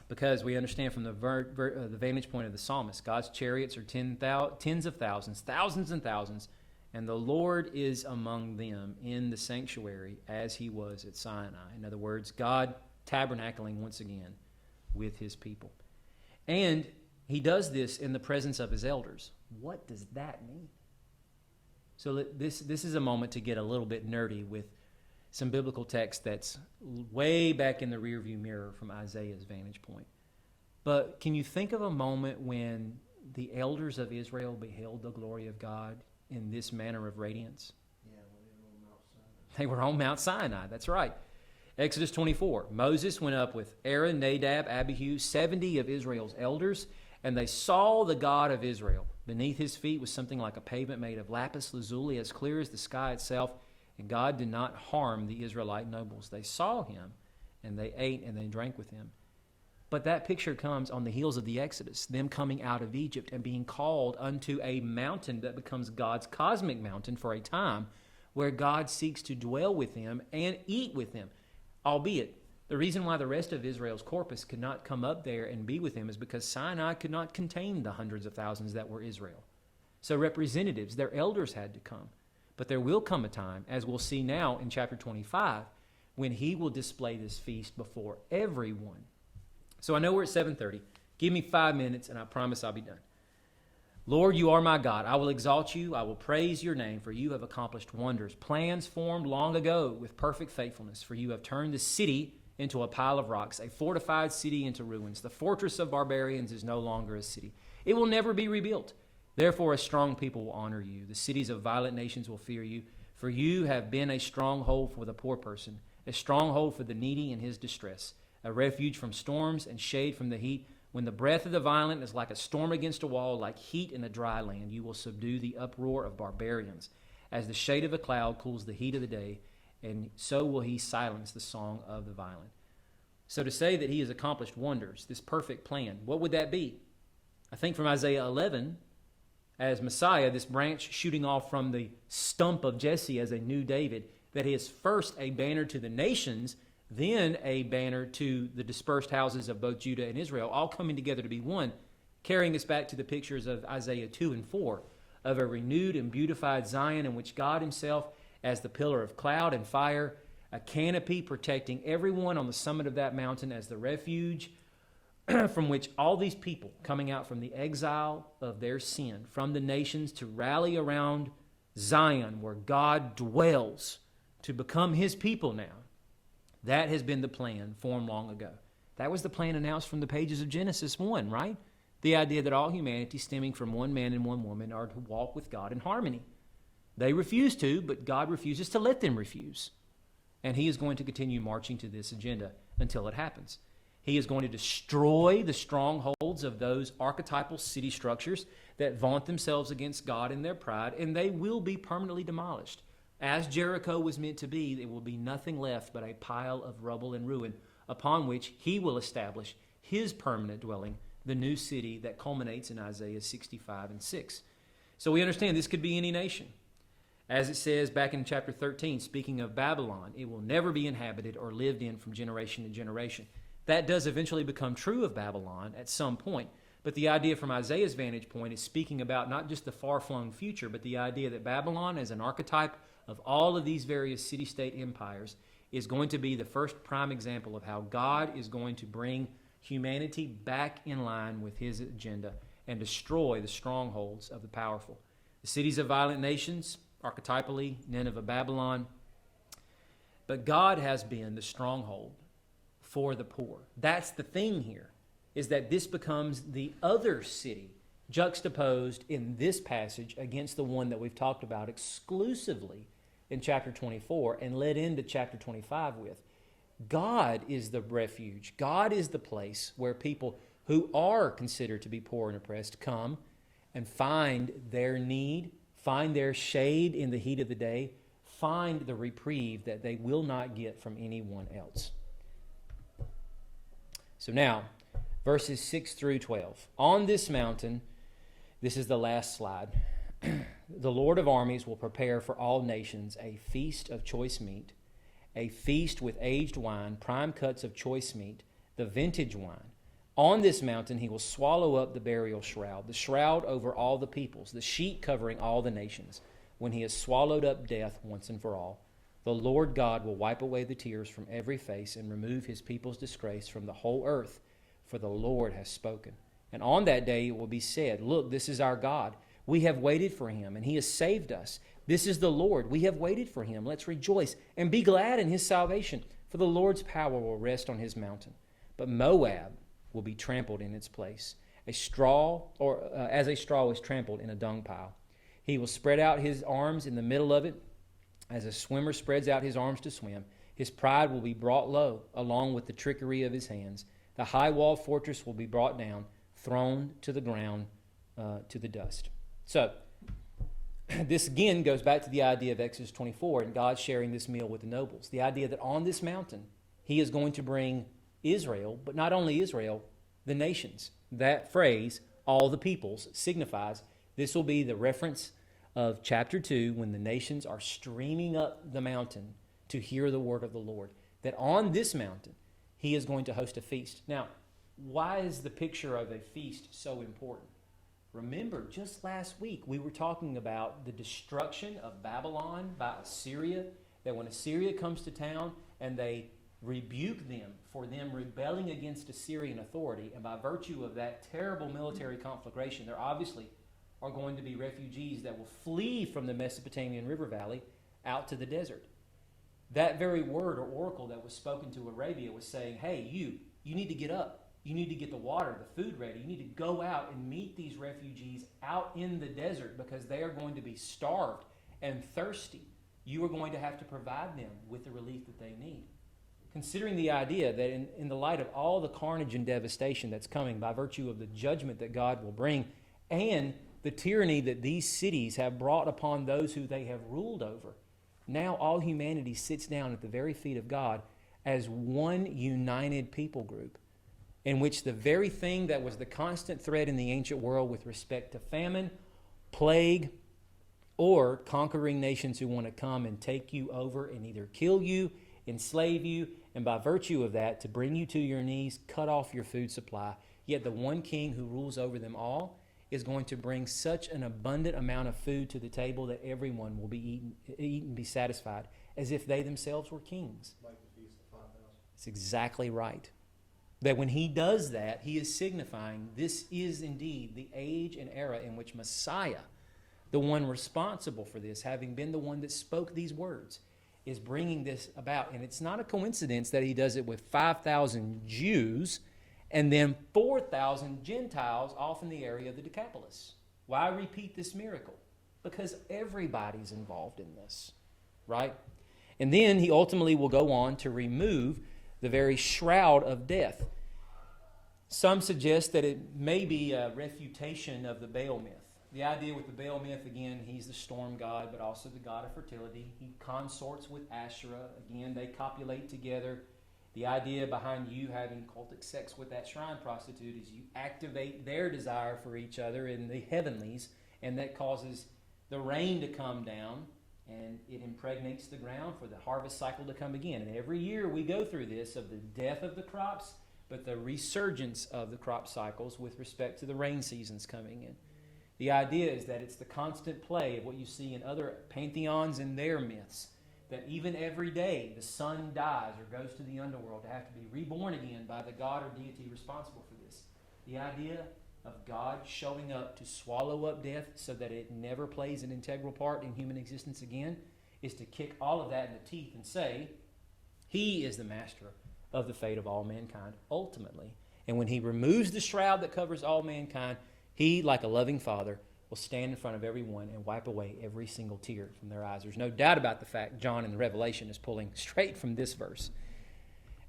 [SPEAKER 1] Because we understand from the vantage point of the psalmist, God's chariots are tens of thousands, thousands and thousands, And the Lord is among them in the sanctuary as he was at Sinai. In other words, God tabernacling once again with his people. And he does this in the presence of his elders. What does that mean? So this is a moment to get a little bit nerdy with some biblical text that's way back in the rearview mirror from Isaiah's vantage point. But can you think of a moment when the elders of Israel beheld the glory of God in this manner of radiance?
[SPEAKER 4] Yeah, when they were on Mount Sinai.
[SPEAKER 1] They were on Mount Sinai, that's right. Exodus 24, Moses went up with Aaron, Nadab, Abihu, 70 of Israel's elders, and they saw the God of Israel. Beneath his feet was something like a pavement made of lapis lazuli, as clear as the sky itself, and God did not harm the Israelite nobles. They saw him, and they ate and they drank with him. But that picture comes on the heels of the Exodus, them coming out of Egypt and being called unto a mountain that becomes God's cosmic mountain for a time, where God seeks to dwell with them and eat with them. Albeit, the reason why the rest of Israel's corpus could not come up there and be with him is because Sinai could not contain the hundreds of thousands that were Israel. So representatives, their elders, had to come. But there will come a time, as we'll see now in chapter 25, when he will display this feast before everyone. So I know we're at 7:30. Give me 5 minutes and I promise I'll be done. Lord, you are my God. I will exalt you. I will praise your name, for you have accomplished wonders, plans formed long ago with perfect faithfulness. For you have turned the city into a pile of rocks, a fortified city into ruins. The fortress of barbarians is no longer a city. It will never be rebuilt. Therefore, a strong people will honor you. The cities of violent nations will fear you, for you have been a stronghold for the poor person, a stronghold for the needy in his distress, a refuge from storms and shade from the heat. When the breath of the violent is like a storm against a wall, like heat in a dry land, you will subdue the uproar of barbarians. As the shade of a cloud cools the heat of the day, and so will he silence the song of the violent. So to say that he has accomplished wonders, this perfect plan, what would that be? I think from Isaiah 11, as Messiah, this branch shooting off from the stump of Jesse as a new David, that he is first a banner to the nations, then a banner to the dispersed houses of both Judah and Israel, all coming together to be one, carrying us back to the pictures of Isaiah 2 and 4, of a renewed and beautified Zion in which God himself, as the pillar of cloud and fire, a canopy protecting everyone on the summit of that mountain as the refuge from which all these people coming out from the exile of their sin, from the nations to rally around Zion where God dwells to become his people now. That has been the plan formed long ago. That was the plan announced from the pages of Genesis 1, right? The idea that all humanity stemming from one man and one woman are to walk with God in harmony. They refuse to, but God refuses to let them refuse. And he is going to continue marching to this agenda until it happens. He is going to destroy the strongholds of those archetypal city structures that vaunt themselves against God in their pride, and they will be permanently demolished. As Jericho was meant to be, there will be nothing left but a pile of rubble and ruin upon which he will establish his permanent dwelling, the new city that culminates in Isaiah 65 and 6. So we understand this could be any nation. As it says back in chapter 13, speaking of Babylon, it will never be inhabited or lived in from generation to generation. That does eventually become true of Babylon at some point. But the idea from Isaiah's vantage point is speaking about not just the far-flung future, but the idea that Babylon, as an archetype of all of these various city-state empires, is going to be the first prime example of how God is going to bring humanity back in line with his agenda and destroy the strongholds of the powerful. The cities of violent nations, archetypally, Nineveh, Babylon. But God has been the stronghold for the poor. That's the thing here, is that this becomes the other city juxtaposed in this passage against the one that we've talked about exclusively in chapter 24 and led into chapter 25 with. God is the refuge. God is the place where people who are considered to be poor and oppressed come and find their need, find their shade in the heat of the day, find the reprieve that they will not get from anyone else. So now, verses 6 through 12. On this mountain, this is the last slide, the Lord of armies will prepare for all nations a feast of choice meat, a feast with aged wine, prime cuts of choice meat, the vintage wine. On this mountain he will swallow up the burial shroud, the shroud over all the peoples, the sheet covering all the nations. when he has swallowed up death once and for all. The Lord God will wipe away the tears from every face and remove his people's disgrace from the whole earth, for the Lord has spoken. And on that day it will be said, look, this is our God. We have waited for him, and he has saved us. This is the Lord. We have waited for him. Let's rejoice and be glad in his salvation, for the Lord's power will rest on his mountain. But Moab will be trampled in its place, as a straw is trampled in a dung pile. He will spread out his arms in the middle of it, as a swimmer spreads out his arms to swim. His pride will be brought low, along with the trickery of his hands. The high-walled fortress will be brought down, thrown to the ground, to the dust. So, this again goes back to the idea of Exodus 24 and God sharing this meal with the nobles. The idea that on this mountain, he is going to bring Israel, but not only Israel, the nations. That phrase, all the peoples, signifies this will be the reference of chapter 2 when the nations are streaming up the mountain to hear the word of the Lord. That on this mountain, he is going to host a feast. Now, why is the picture of a feast so important? Remember, just last week, we were talking about the destruction of Babylon by Assyria, that when Assyria comes to town and they rebuke them for them rebelling against Assyrian authority, and by virtue of that terrible military conflagration, there obviously are going to be refugees that will flee from the Mesopotamian river valley out to the desert. That very word or oracle that was spoken to Arabia was saying, hey, you need to get up. You need to get the water, the food ready. You need to go out and meet these refugees out in the desert because they are going to be starved and thirsty. You are going to have to provide them with the relief that they need. Considering the idea that in the light of all the carnage and devastation that's coming by virtue of the judgment that God will bring and the tyranny that these cities have brought upon those who they have ruled over, now all humanity sits down at the very feet of God as one united people group, in which the very thing that was the constant threat in the ancient world with respect to famine, plague, or conquering nations who want to come and take you over and either kill you, enslave you, and by virtue of that, to bring you to your knees, cut off your food supply. Yet the one king who rules over them all is going to bring such an abundant amount of food to the table that everyone will be eat and be satisfied, as if they themselves were kings.
[SPEAKER 2] Like the Feast of 5,000.
[SPEAKER 1] It's exactly right. That when he does that, he is signifying this is indeed the age and era in which Messiah, the one responsible for this, having been the one that spoke these words, is bringing this about. And it's not a coincidence that he does it with 5,000 Jews and then 4,000 Gentiles off in the area of the Decapolis. Why repeat this miracle? Because everybody's involved in this, right? And then he ultimately will go on to remove the very shroud of death. Some suggest that it may be a refutation of the Baal myth. The idea with the Baal myth, again, he's the storm god, but also the god of fertility. He consorts with Asherah. Again, they copulate together. The idea behind you having cultic sex with that shrine prostitute is you activate their desire for each other in the heavenlies, and that causes the rain to come down, and it impregnates the ground for the harvest cycle to come again. And every year we go through this of the death of the crops, but the resurgence of the crop cycles with respect to the rain seasons coming in. The idea is that it's the constant play of what you see in other pantheons and their myths, that even every day the sun dies or goes to the underworld to have to be reborn again by the god or deity responsible for this. The idea of God showing up to swallow up death so that it never plays an integral part in human existence again is to kick all of that in the teeth and say, he is the master of the fate of all mankind, ultimately. And when he removes the shroud that covers all mankind, he, like a loving father, will stand in front of everyone and wipe away every single tear from their eyes. There's no doubt about the fact John in the Revelation is pulling straight from this verse.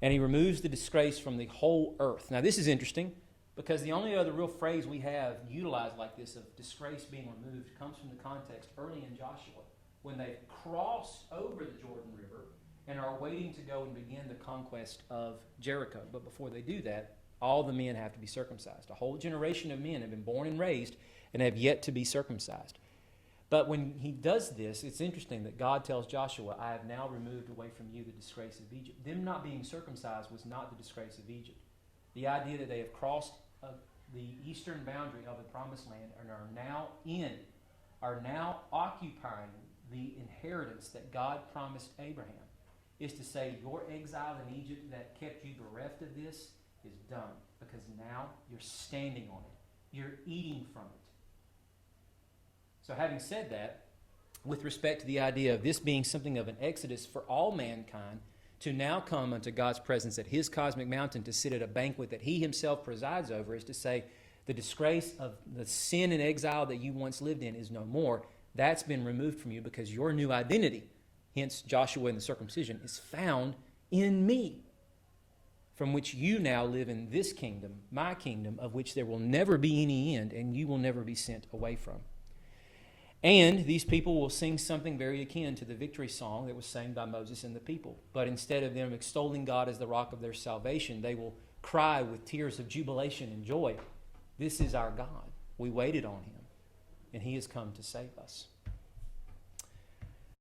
[SPEAKER 1] And he removes the disgrace from the whole earth. Now, this is interesting because the only other real phrase we have utilized like this of disgrace being removed comes from the context early in Joshua when they've crossed over the Jordan River and are waiting to go and begin the conquest of Jericho. But before they do that, all the men have to be circumcised. A whole generation of men have been born and raised and have yet to be circumcised. But when he does this, it's interesting that God tells Joshua, I have now removed away from you the disgrace of Egypt. Them not being circumcised was not the disgrace of Egypt. The idea that they have crossed the eastern boundary of the promised land and are now occupying the inheritance that God promised Abraham is to say, your exile in Egypt that kept you bereft of this is done, because now you're standing on it. You're eating from it. So having said that, with respect to the idea of this being something of an exodus for all mankind, to now come unto God's presence at his cosmic mountain to sit at a banquet that he himself presides over, is to say the disgrace of the sin and exile that you once lived in is no more. That's been removed from you because your new identity, hence Joshua and the circumcision, is found in me, from which you now live in this kingdom, my kingdom, of which there will never be any end, and you will never be sent away from. And these people will sing something very akin to the victory song that was sang by Moses and the people. But instead of them extolling God as the rock of their salvation, they will cry with tears of jubilation and joy, "This is our God. We waited on him, and he has come to save us."